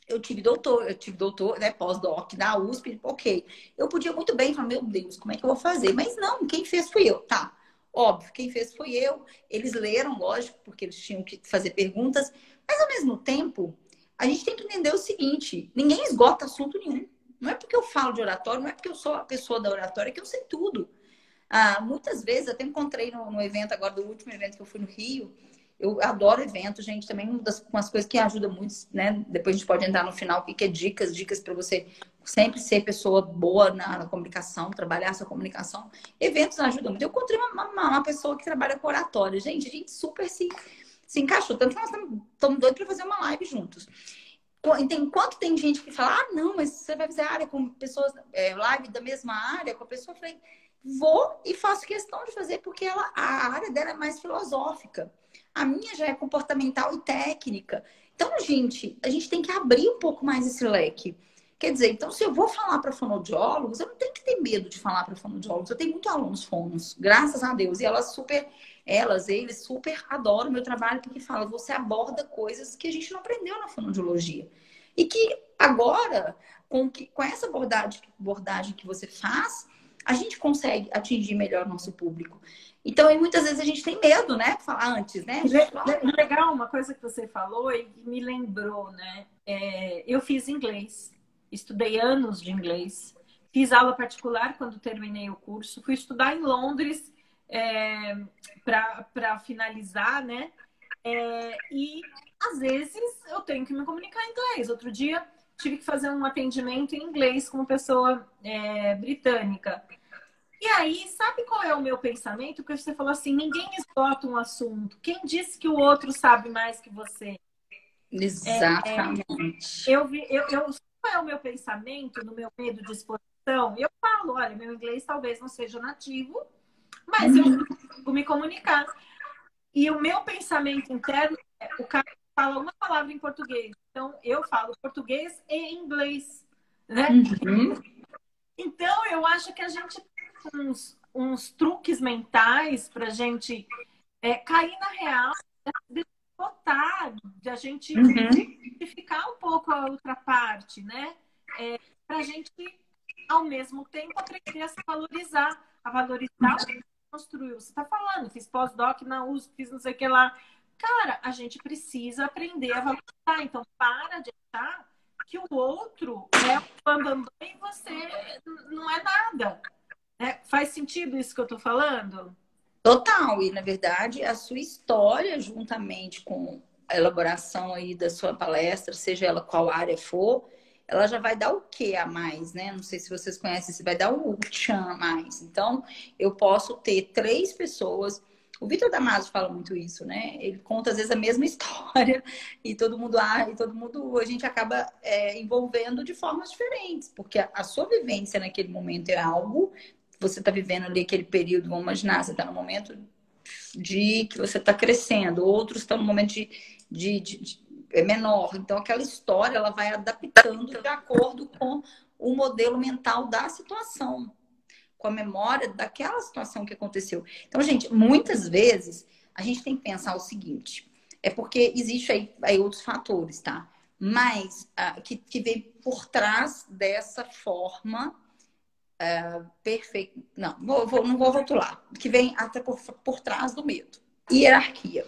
eu tive doutor, né, pós-doc da USP, ok. Eu podia muito bem falar, meu Deus, como é que eu vou fazer? Mas não, quem fez fui eu, tá. Óbvio, quem fez fui eu. Eles leram, lógico, porque eles tinham que fazer perguntas. Mas, ao mesmo tempo, a gente tem que entender o seguinte, ninguém esgota assunto nenhum. Não é porque eu falo de oratório, não é porque eu sou a pessoa da oratória que eu sei tudo. Muitas vezes, até encontrei no evento agora, do último evento que eu fui no Rio, eu adoro evento, gente, também umas coisas que ajuda muito, né? Depois a gente pode entrar no final, o que é dicas para você sempre ser pessoa boa na comunicação, trabalhar essa comunicação. Eventos ajudam muito. Eu encontrei uma pessoa que trabalha com oratório. Gente, a gente super se encaixou. Tanto que nós estamos doidos para fazer uma live juntos. Enquanto tem gente que fala, não, mas você vai fazer área com pessoas, live da mesma área, com a pessoa, eu falei, vou e faço questão de fazer, porque a área dela é mais filosófica. A minha já é comportamental e técnica. Então, gente, a gente tem que abrir um pouco mais esse leque. Quer dizer, então, se eu vou falar para fonoaudiólogos, eu não tenho que ter medo de falar para fonoaudiólogos. Eu tenho muitos alunos fonos, graças a Deus. E eles super adoram o meu trabalho, porque falam, você aborda coisas que a gente não aprendeu na fonoaudiologia. E que agora, com essa abordagem que você faz, a gente consegue atingir melhor o nosso público. Então, muitas vezes a gente tem medo, né? Falar antes, né? Legal, uma coisa que você falou e me lembrou, né? Eu fiz inglês, estudei anos de inglês, fiz aula particular quando terminei o curso, fui estudar em Londres para finalizar, né? E às vezes eu tenho que me comunicar em inglês. Outro dia tive que fazer um atendimento em inglês com uma pessoa britânica. E aí, sabe qual é o meu pensamento? Porque você falou assim, ninguém esgota um assunto. Quem disse que o outro sabe mais que você? Exatamente. Qual é o meu pensamento, no meu medo de exposição? Eu falo, olha, meu inglês talvez não seja nativo, mas eu vou me comunicar. E o meu pensamento interno o cara fala uma palavra em português. Então, eu falo português e inglês, né? Então, eu acho que a gente tem uns truques mentais pra gente cair na real, de botar, de a gente ficar um pouco a outra parte, né? Pra gente, ao mesmo tempo, aprender a se valorizar, o que construiu. Você tá falando, fiz pós-doc na USP, fiz não sei o que lá. Cara, a gente precisa aprender a valorizar. Então, para de achar que o outro é o bambambam e você não é nada. Faz sentido isso que eu tô falando? Total. E, na verdade, a sua história, juntamente com a elaboração aí da sua palestra, seja ela qual área for, ela já vai dar o que a mais, né? Não sei se vocês conhecem, se vai dar o tchan a mais. Então, eu posso ter 3 pessoas. O Vitor Damasio fala muito isso, né? Ele conta, às vezes, a mesma história e todo mundo, a gente acaba envolvendo de formas diferentes, porque a sua vivência naquele momento é algo, você está vivendo ali aquele período, vamos imaginar, você está no momento de que você está crescendo, outros estão no momento é menor. Então, aquela história, ela vai adaptando de acordo com o modelo mental da situação. com a memória daquela situação que aconteceu. Então, gente, muitas vezes a gente tem que pensar o seguinte, é porque existe aí outros fatores, tá? Mas que vem por trás dessa forma perfeita. Não vou rotular. Que vem até por trás do medo. Hierarquia.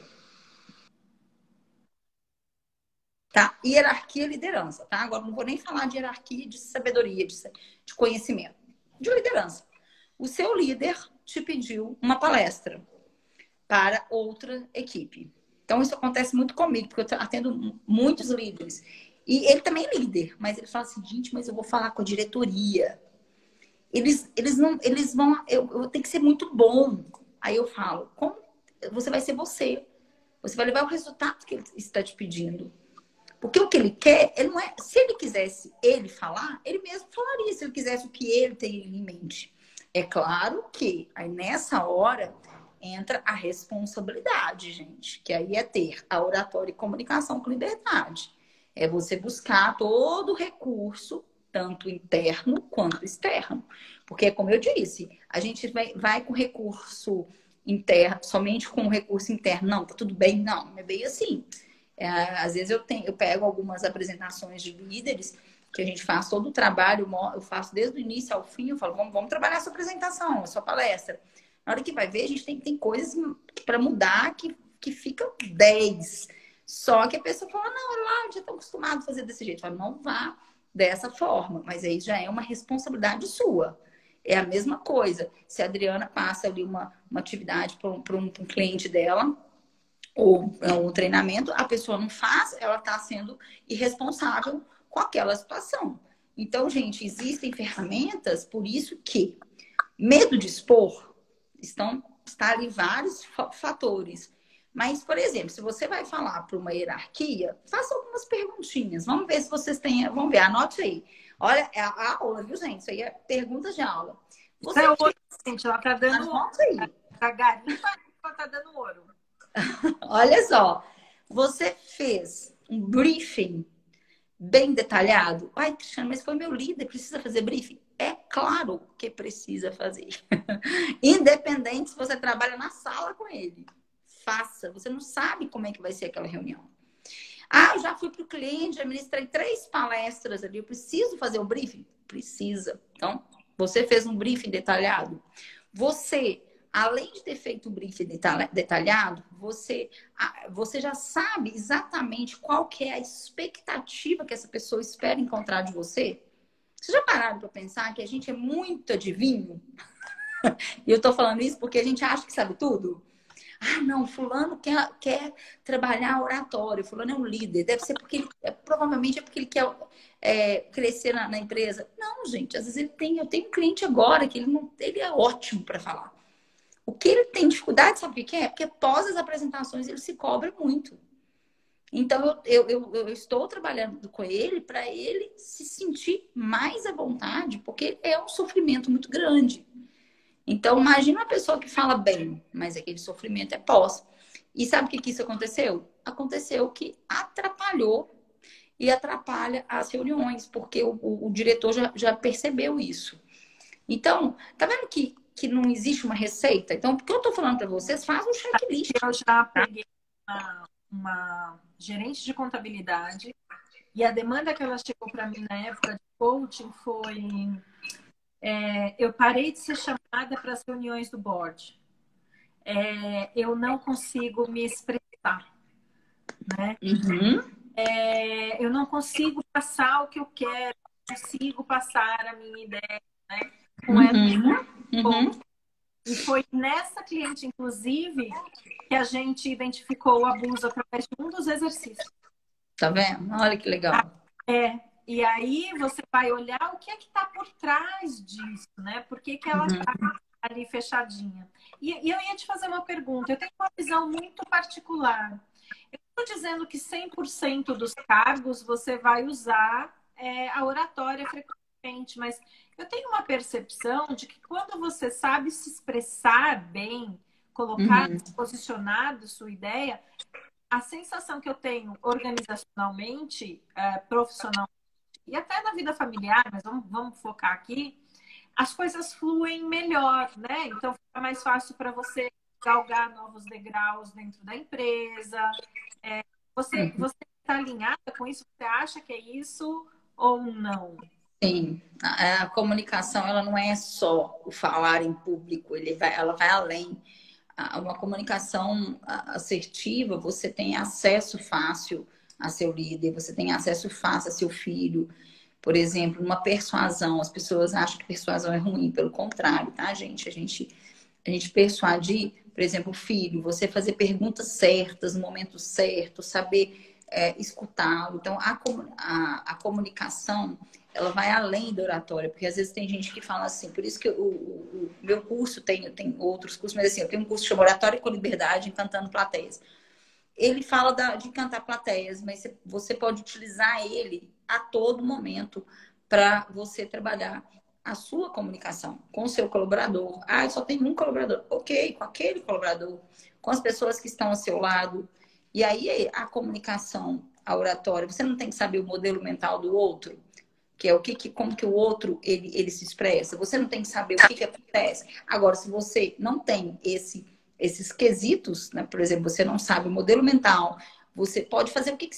Tá? Hierarquia e liderança, tá? Agora não vou nem falar de hierarquia, de sabedoria, de conhecimento. De liderança. O seu líder te pediu uma palestra para outra equipe. Então, isso acontece muito comigo, porque eu atendo muitos líderes. E ele também é líder, mas ele fala assim, gente, mas eu vou falar com a diretoria. Eles vão, eu tenho que ser muito bom. Aí eu falo, como você vai ser você? Você vai levar o resultado que ele está te pedindo. Porque o que ele quer, ele não é. Se ele quisesse ele falar, ele mesmo falaria, se ele quisesse o que ele tem em mente. É claro que aí nessa hora entra a responsabilidade, gente. Que aí é ter a oratória e comunicação com liberdade. É você buscar todo o recurso, tanto interno quanto externo. Porque, como eu disse, a gente vai com recurso interno, somente com o recurso interno. Não, tá tudo bem? Não, é bem assim. Às vezes eu pego algumas apresentações de líderes que a gente faz todo o trabalho, eu faço desde o início ao fim, eu falo, vamos trabalhar a sua apresentação, a sua palestra. Na hora que vai ver, a gente tem coisas para mudar que ficam 10. Só que a pessoa fala, não, lá, eu já estou acostumado a fazer desse jeito. Fala, não vá dessa forma, mas aí já é uma responsabilidade sua. É a mesma coisa. Se a Adriana passa ali uma atividade para um cliente dela, ou um treinamento, a pessoa não faz, ela está sendo irresponsável com aquela situação. Então, gente, existem ferramentas, por isso que medo de expor, está ali vários fatores. Mas, por exemplo, se você vai falar para uma hierarquia, faça algumas perguntinhas. Vamos ver se vocês têm. Vamos ver, anote aí. Olha, é a aula, viu, gente? Isso aí é perguntas de aula. Você gente, ela tá dando. Anote aí. A garimpa, ela tá dando ouro. Olha só, você fez um briefing bem detalhado. Ai, Cristiano, mas foi meu líder, precisa fazer briefing? É claro que precisa fazer. Independente se você trabalha na sala com ele. Faça. Você não sabe como é que vai ser aquela reunião. Ah, eu já fui para o cliente, já ministrei 3 palestras ali. Eu preciso fazer um briefing? Precisa. Então, você fez um briefing detalhado. Você, além de ter feito um briefing detalhado, você já sabe exatamente qual que é a expectativa que essa pessoa espera encontrar de você? Vocês já pararam para pensar que a gente é muito adivinho? E eu estou falando isso porque a gente acha que sabe tudo. Ah, não, fulano quer trabalhar oratório, fulano é um líder. Deve ser porque provavelmente é porque ele quer crescer na empresa. Não, gente, às vezes eu tenho um cliente agora que ele é ótimo para falar. O que ele tem dificuldade, sabe o que é? Porque após as apresentações ele se cobra muito. Então, eu estou trabalhando com ele para ele se sentir mais à vontade, porque é um sofrimento muito grande. Então, imagina uma pessoa que fala bem, mas aquele sofrimento é pós. E sabe o que isso aconteceu? Aconteceu que atrapalhou e atrapalha as reuniões, porque o diretor já percebeu isso. Então, tá vendo que não existe uma receita? Então, por que eu tô falando para vocês? Faz um checklist. Eu já peguei uma gerente de contabilidade e a demanda que ela chegou para mim na época de coaching foi... eu parei de ser chamada para as reuniões do board. Eu não consigo me expressar, né? Uhum. Eu não consigo passar o que eu quero, não consigo passar a minha ideia, né? Com essa E foi nessa cliente, inclusive, que a gente identificou o abuso através de um dos exercícios. Tá vendo? Olha que legal. E aí você vai olhar o que é que está por trás disso, né? Por que ela está ali fechadinha? E eu ia te fazer uma pergunta. Eu tenho uma visão muito particular. Eu estou dizendo que 100% dos cargos você vai usar a oratória frequentemente, mas eu tenho uma percepção de que quando você sabe se expressar bem, colocar, posicionado sua ideia, a sensação que eu tenho organizacionalmente, profissionalmente, e até na vida familiar, mas vamos focar aqui, as coisas fluem melhor, né? Então fica mais fácil para você galgar novos degraus dentro da empresa. Você está alinhada com isso? Você acha que é isso ou não? Sim, a comunicação ela não é só o falar em público, ela vai além. Uma comunicação assertiva, você tem acesso fácil a seu líder, você tem acesso fácil a seu filho. Por exemplo, uma persuasão, as pessoas acham que persuasão é ruim, pelo contrário, tá, gente? A gente persuadir, por exemplo, o filho, você fazer perguntas certas no momento certo, saber escutá-lo. Então, a comunicação, ela vai além da oratória, porque às vezes tem gente que fala assim, por isso que o meu curso tem outros cursos, mas assim, eu tenho um curso que chama Oratória com Liberdade, Encantando Plateias. Ele fala de encantar plateias, mas você pode utilizar ele a todo momento para você trabalhar a sua comunicação com o seu colaborador. Ah, eu só tenho um colaborador. Ok, com aquele colaborador, com as pessoas que estão ao seu lado. E aí a comunicação, a oratória, você não tem que saber o modelo mental do outro, que é como que o outro ele se expressa. Você não tem que saber o que acontece. Agora, se você não tem esses quesitos, né? Por exemplo, você não sabe o modelo mental, você pode fazer o que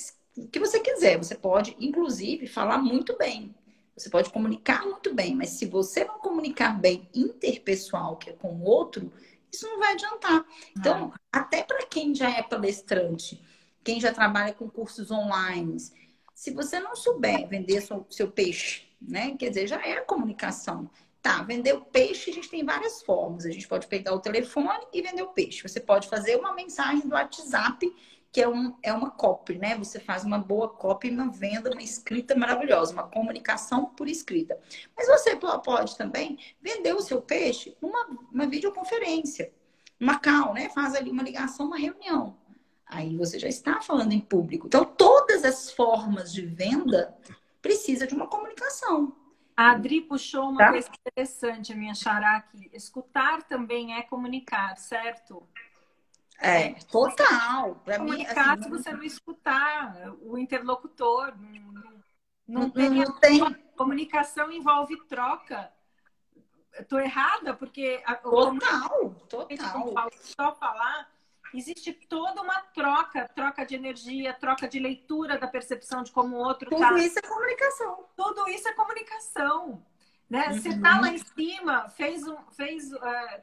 você quiser. Você pode, inclusive, falar muito bem. Você pode comunicar muito bem, mas se você não comunicar bem interpessoal, que é com o outro, isso não vai adiantar. Então, até para quem já é palestrante, quem já trabalha com cursos online, se você não souber vender seu peixe, né? Quer dizer, já é a comunicação. Tá, vender o peixe, a gente tem várias formas. A gente pode pegar o telefone e vender o peixe. Você pode fazer uma mensagem do WhatsApp, que é uma copy, né? Você faz uma boa copy, uma venda, uma escrita maravilhosa, uma comunicação por escrita. Mas você pode também vender o seu peixe numa videoconferência, uma call, né? Faz ali uma ligação, uma reunião. Aí você já está falando em público. Então, todas as formas de venda precisam de uma comunicação. A Adri puxou uma Tá? coisa interessante, a minha xará aqui. Escutar também é comunicar, certo? Total. Para mim, assim, Comunicar se você não escutar o interlocutor. Não tem. não tem. Comunicação envolve troca. Estou errada, porque Total. só falar, existe toda uma troca de energia, troca de leitura da percepção de como o outro está. Tudo isso é comunicação. Tudo isso é comunicação. Né? Você está lá em cima,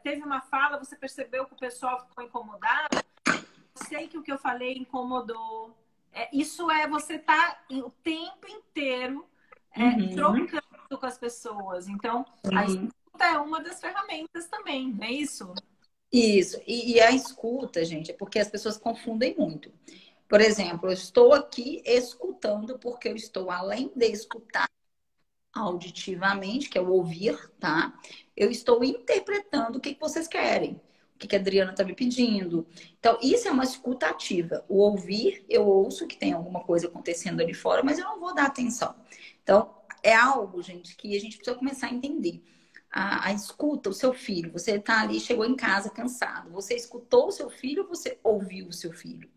teve uma fala, você percebeu que o pessoal ficou incomodado. Eu sei que o que eu falei incomodou. Isso você tá o tempo inteiro trocando com as pessoas. Então, a escuta é uma das ferramentas também, não é isso? Isso. E a escuta, gente, é porque as pessoas confundem muito. Por exemplo, eu estou aqui escutando porque eu estou, além de escutar auditivamente, que é o ouvir, tá? Eu estou interpretando o que vocês querem, o que a Adriana está me pedindo. Então, isso é uma escuta ativa. O ouvir, eu ouço que tem alguma coisa acontecendo ali fora, mas eu não vou dar atenção. Então, é algo, gente, que a gente precisa começar a entender. A escuta, o seu filho, você está ali, chegou em casa cansado. Você escutou o seu filho ou você ouviu o seu filho?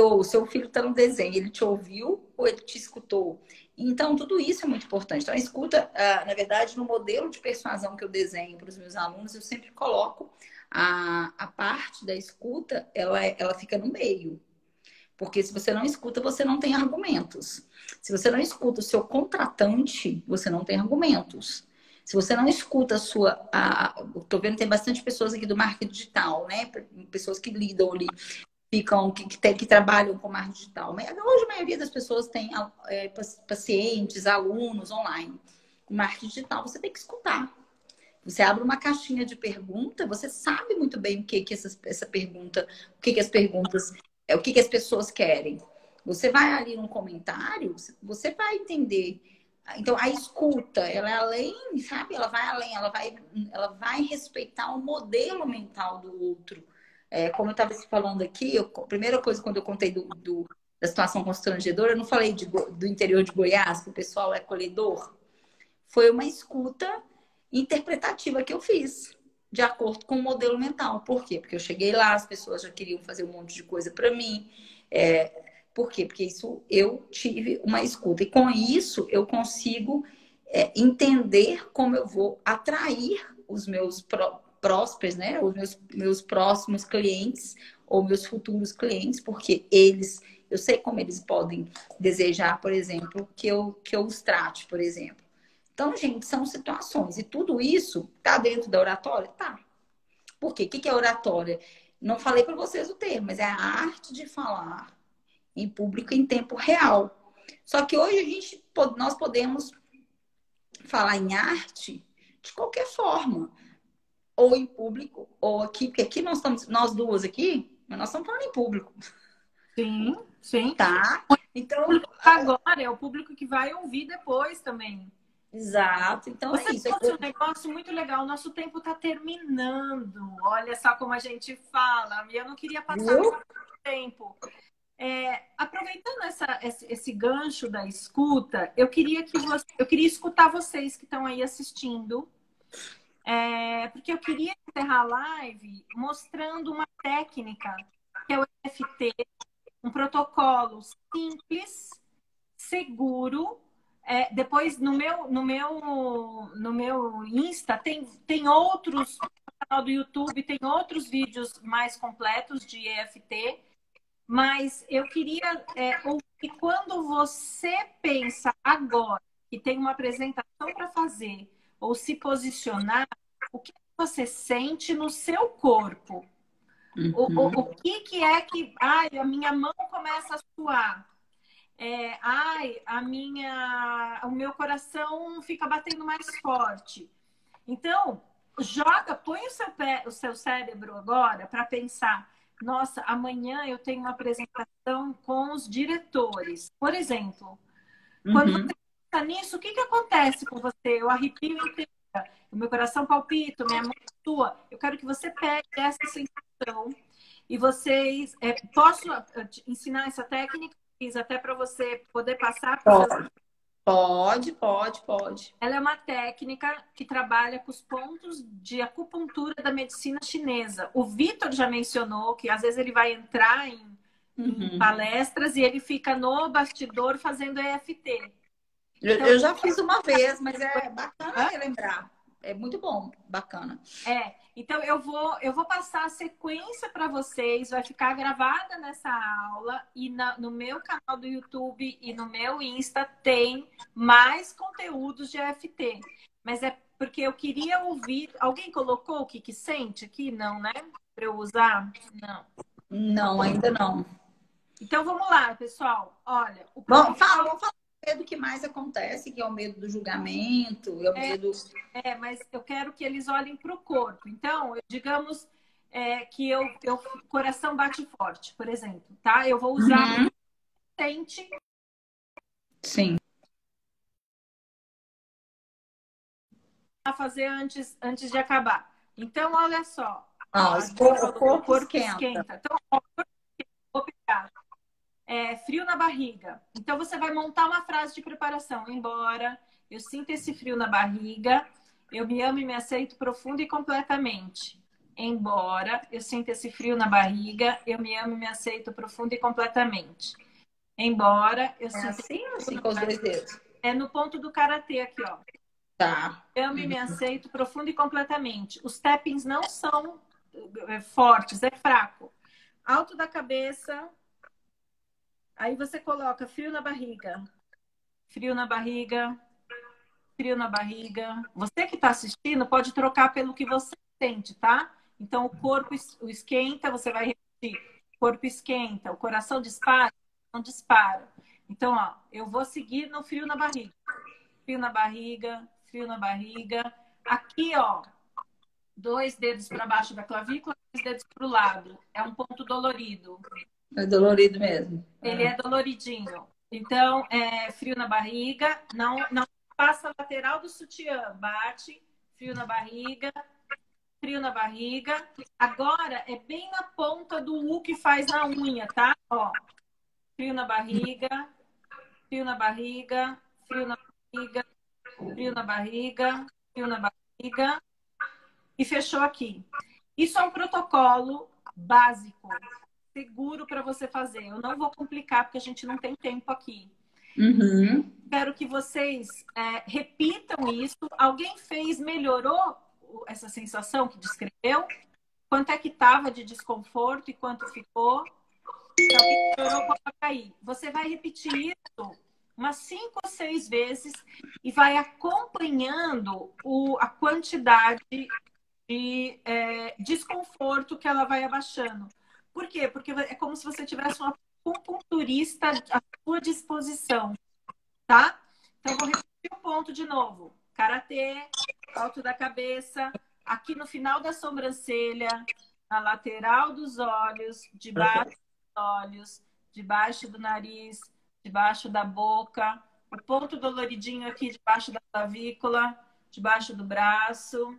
O seu filho está no desenho, ele te ouviu ou ele te escutou? Então, tudo isso é muito importante. Então, a escuta, na verdade, no modelo de persuasão que eu desenho para os meus alunos, eu sempre coloco a parte da escuta, ela fica no meio. Porque se você não escuta, você não tem argumentos. Se você não escuta o seu contratante, você não tem argumentos. Se você não escuta a sua... Estou vendo que tem bastante pessoas aqui do marketing digital, né? Pessoas que lidam ali, que trabalham com marketing digital. Mas hoje a maioria das pessoas tem pacientes, alunos online. O marketing digital você tem que escutar. Você abre uma caixinha de pergunta, você sabe muito bem o que essa pergunta, o que as perguntas, o que as pessoas querem. Você vai ali no comentário, você vai entender. Então, a escuta, ela é além, sabe? Ela vai além, ela vai respeitar o modelo mental do outro. Como eu estava falando aqui, a primeira coisa quando eu contei da situação constrangedora, eu não falei do interior de Goiás, que o pessoal é acolhedor. Foi uma escuta interpretativa que eu fiz, de acordo com o modelo mental. Por quê? Porque eu cheguei lá, as pessoas já queriam fazer um monte de coisa para mim. Por quê? Porque isso eu tive uma escuta. E com isso eu consigo entender como eu vou atrair os meus prósperos, né? Os meus próximos clientes ou meus futuros clientes, porque eu sei como eles podem desejar, por exemplo, que eu os trate, por exemplo. Então, gente, são situações. E tudo isso tá dentro da oratória? Tá. Por quê? O que é oratória? Não falei para vocês o termo, mas é a arte de falar em público em tempo real. Só que hoje nós podemos falar em arte de qualquer forma. Ou em público, ou aqui, porque aqui nós duas aqui, mas nós estamos falando em público, Sim, sim. tá? Então, Agora é o público que vai ouvir depois também. exato. Então é Você isso. trouxe um negócio muito legal. O nosso tempo está terminando. Olha só como a gente fala. E eu não queria passar Viu? muito tempo. Aproveitando esse gancho da escuta, eu queria escutar vocês que estão aí assistindo. Porque eu queria encerrar a live mostrando uma técnica que é o EFT, um protocolo simples, seguro. Depois no meu Insta tem outros, no canal do YouTube tem outros vídeos mais completos de EFT, mas eu queria ouvir quando você pensa agora que tem uma apresentação para fazer ou se posicionar, o que você sente no seu corpo? O que é que... Ai, a minha mão começa a suar. O meu coração fica batendo mais forte. Então, põe o seu cérebro agora para pensar, nossa, amanhã eu tenho uma apresentação com os diretores. Por exemplo, quando você pensa nisso, o que acontece com você? Eu arrepio inteira, o meu coração palpita, minha mão sua. Eu quero que você pegue essa sensação e vocês... posso ensinar essa técnica? Até para você poder passar para os seus... Pode. Ela é uma técnica que trabalha com os pontos de acupuntura da medicina chinesa. O Vitor já mencionou que às vezes ele vai entrar em palestras e ele fica no bastidor fazendo EFT. Então, eu já fiz uma vez, mas é bacana relembrar. É muito bom, bacana. Então eu vou passar a sequência para vocês, vai ficar gravada nessa aula e no meu canal do YouTube e no meu Insta tem mais conteúdos de EFT. Mas é porque eu queria ouvir. Alguém colocou o que sente aqui? Não, né? Para eu usar? Não. Não, ainda não. Então vamos lá, pessoal. Olha, vamos falar o medo que mais acontece, que é o medo do julgamento, é o medo... mas eu quero que eles olhem para o corpo. Então, digamos que o coração bate forte, por exemplo, tá? Eu vou usar sente. Sim. A fazer antes de acabar. Então, olha só. O corpo esquenta. Então, vou pegar. Frio na barriga. Então, você vai montar uma frase de preparação. Embora eu sinta esse frio na barriga, eu me amo e me aceito profundo e completamente. Embora eu sinta esse frio na barriga, eu me amo e me aceito profundo e completamente. Embora eu sinta... assim com os dois dedos. É no ponto do karatê aqui, ó. Tá. Eu me aceito profundo e completamente. Os tappings não são fortes, é fraco. Alto da cabeça. Aí você coloca frio na barriga. Frio na barriga. Frio na barriga. Você que está assistindo pode trocar pelo que você sente, tá? Então o corpo esquenta, você vai repetir. O corpo esquenta, o coração dispara, não dispara. Então, ó, eu vou seguir no frio na barriga. Frio na barriga, frio na barriga. Aqui, ó, 2 dedos para baixo da clavícula, 2 dedos para o lado. É um ponto dolorido. É dolorido mesmo. Ele é doloridinho. Então, frio na barriga. Não passa a lateral do sutiã. Bate. Frio na barriga. Frio na barriga. Agora, é bem na ponta do U que faz na unha, tá? Ó. Frio na barriga. Frio na barriga. Frio na barriga. Frio na barriga. Frio na barriga. E fechou aqui. Isso é um protocolo básico, seguro para você fazer. Eu não vou complicar, porque a gente não tem tempo aqui. Quero que vocês repitam isso. Alguém fez, melhorou essa sensação que descreveu? Quanto é que estava de desconforto e quanto ficou? Se alguém melhorou, coloca aí. Você vai repetir isso umas 5 ou 6 vezes e vai acompanhando a quantidade de desconforto que ela vai abaixando. Por quê? Porque é como se você tivesse uma acupunturista à sua disposição, tá? Então, vou repetir o ponto de novo. Karatê, alto da cabeça, aqui no final da sobrancelha, na lateral dos olhos, debaixo dos olhos, debaixo do nariz, debaixo da boca, o ponto doloridinho aqui debaixo da clavícula, debaixo do braço,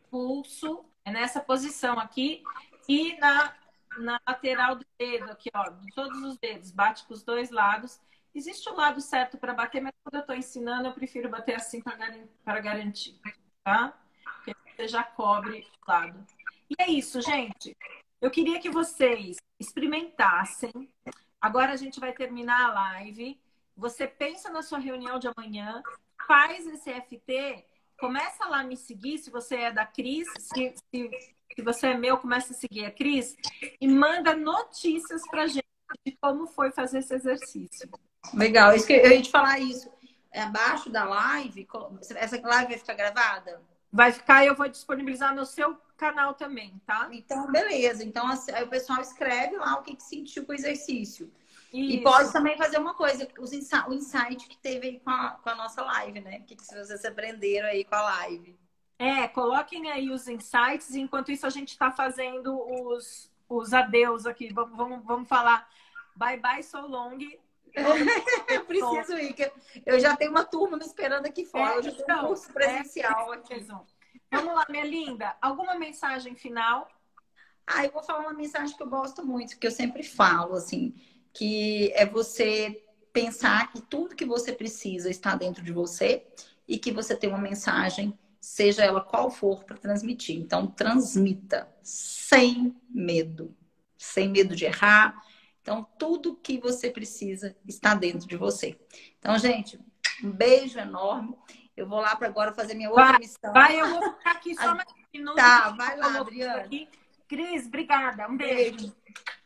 pulso, é nessa posição aqui, e na lateral do dedo, aqui, ó, de todos os dedos, bate com os dois lados. Existe o lado certo para bater, mas quando eu estou ensinando, eu prefiro bater assim para garantir, tá? Porque você já cobre o lado. E é isso, gente. Eu queria que vocês experimentassem. Agora a gente vai terminar a live. Você pensa na sua reunião de amanhã, faz esse FT, começa lá a me seguir, se você é da Cris, se você é meu, começa a seguir a Cris e manda notícias pra gente de como foi fazer esse exercício. Legal, isso que eu ia te falar isso. Abaixo da live, essa live vai ficar gravada? Vai ficar e eu vou disponibilizar no seu canal também, tá? Então, beleza. Então, aí o pessoal escreve lá o que sentiu com o exercício. Isso. E pode também fazer uma coisa, o insight que teve aí com a nossa live, né? O que vocês aprenderam aí com a live. Coloquem aí os insights. Enquanto isso, a gente está fazendo os adeus aqui. Vamos falar bye bye so long. Eu preciso ir, que eu já tenho uma turma me esperando aqui fora. Eu já tenho um curso presencial aqui. Vamos lá, minha linda. Alguma mensagem final? Eu vou falar uma mensagem que eu gosto muito, que eu sempre falo, assim, que é você pensar que tudo que você precisa está dentro de você e que você tem uma mensagem, seja ela qual for, para transmitir. Então, transmita sem medo de errar. Então, tudo que você precisa está dentro de você. Então, gente, um beijo enorme. Eu vou lá para agora fazer minha outra missão. Eu vou ficar aqui só mais um minuto. Tá, vai lá, Adriana. Aqui. Cris, obrigada. Um beijo.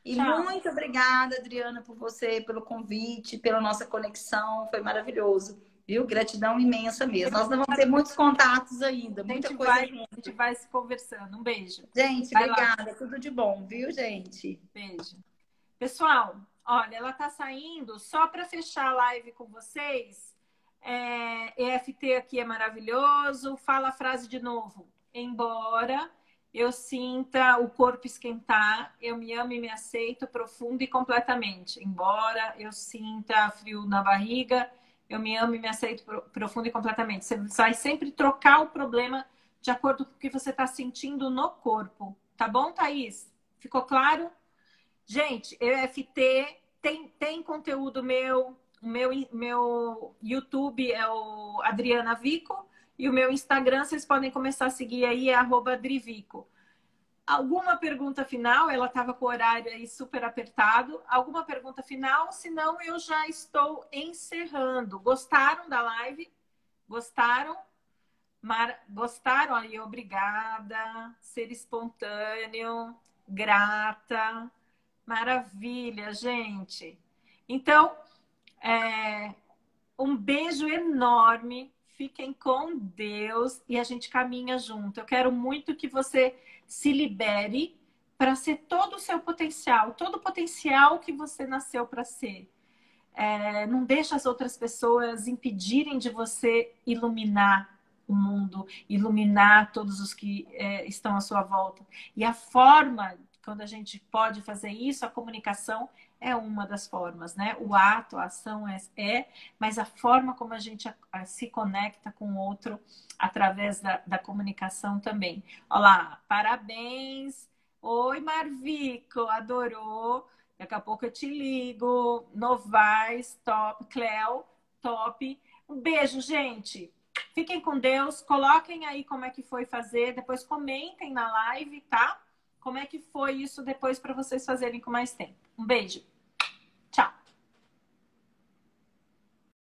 E tchau. Muito obrigada, Adriana, por você, pelo convite, pela nossa conexão. Foi maravilhoso. Viu? Gratidão imensa mesmo. Nós vamos ter muitos contatos ainda. Muita coisa. A gente vai se conversando. Um beijo. Gente, obrigada. Tudo de bom, viu, gente? Beijo. Pessoal, olha, ela tá saindo só para fechar a live com vocês. EFT aqui é maravilhoso. Fala a frase de novo. Embora eu sinta o corpo esquentar, eu me amo e me aceito profundo e completamente. Embora eu sinta frio na barriga, eu me amo e me aceito profundo e completamente. Você vai sempre trocar o problema de acordo com o que você está sentindo no corpo. Tá bom, Thaís? Ficou claro? Gente, EFT tem conteúdo meu. O meu YouTube é o Adriana Vico. E o meu Instagram, vocês podem começar a seguir aí, é @Drivico. Alguma pergunta final? Ela estava com o horário aí super apertado. Alguma pergunta final? Senão eu já estou encerrando. Gostaram da live? Gostaram? Gostaram? Aí, obrigada. Ser espontâneo. Grata. Maravilha, gente. Então, um beijo enorme. Fiquem com Deus e a gente caminha junto. Eu quero muito que você se libere para ser todo o seu potencial, todo o potencial que você nasceu para ser. Não deixe as outras pessoas impedirem de você iluminar o mundo, iluminar todos os que estão à sua volta. E a forma, quando a gente pode fazer isso, a comunicação é uma das formas, né? O ato, a ação mas a forma como a gente se conecta com o outro através da comunicação também. Olha lá, parabéns! Oi, Marvico, adorou! Daqui a pouco eu te ligo. Novais, top. Cleo, top. Um beijo, gente! Fiquem com Deus, coloquem aí como é que foi fazer, depois comentem na live, tá? Como é que foi isso depois para vocês fazerem com mais tempo. Um beijo!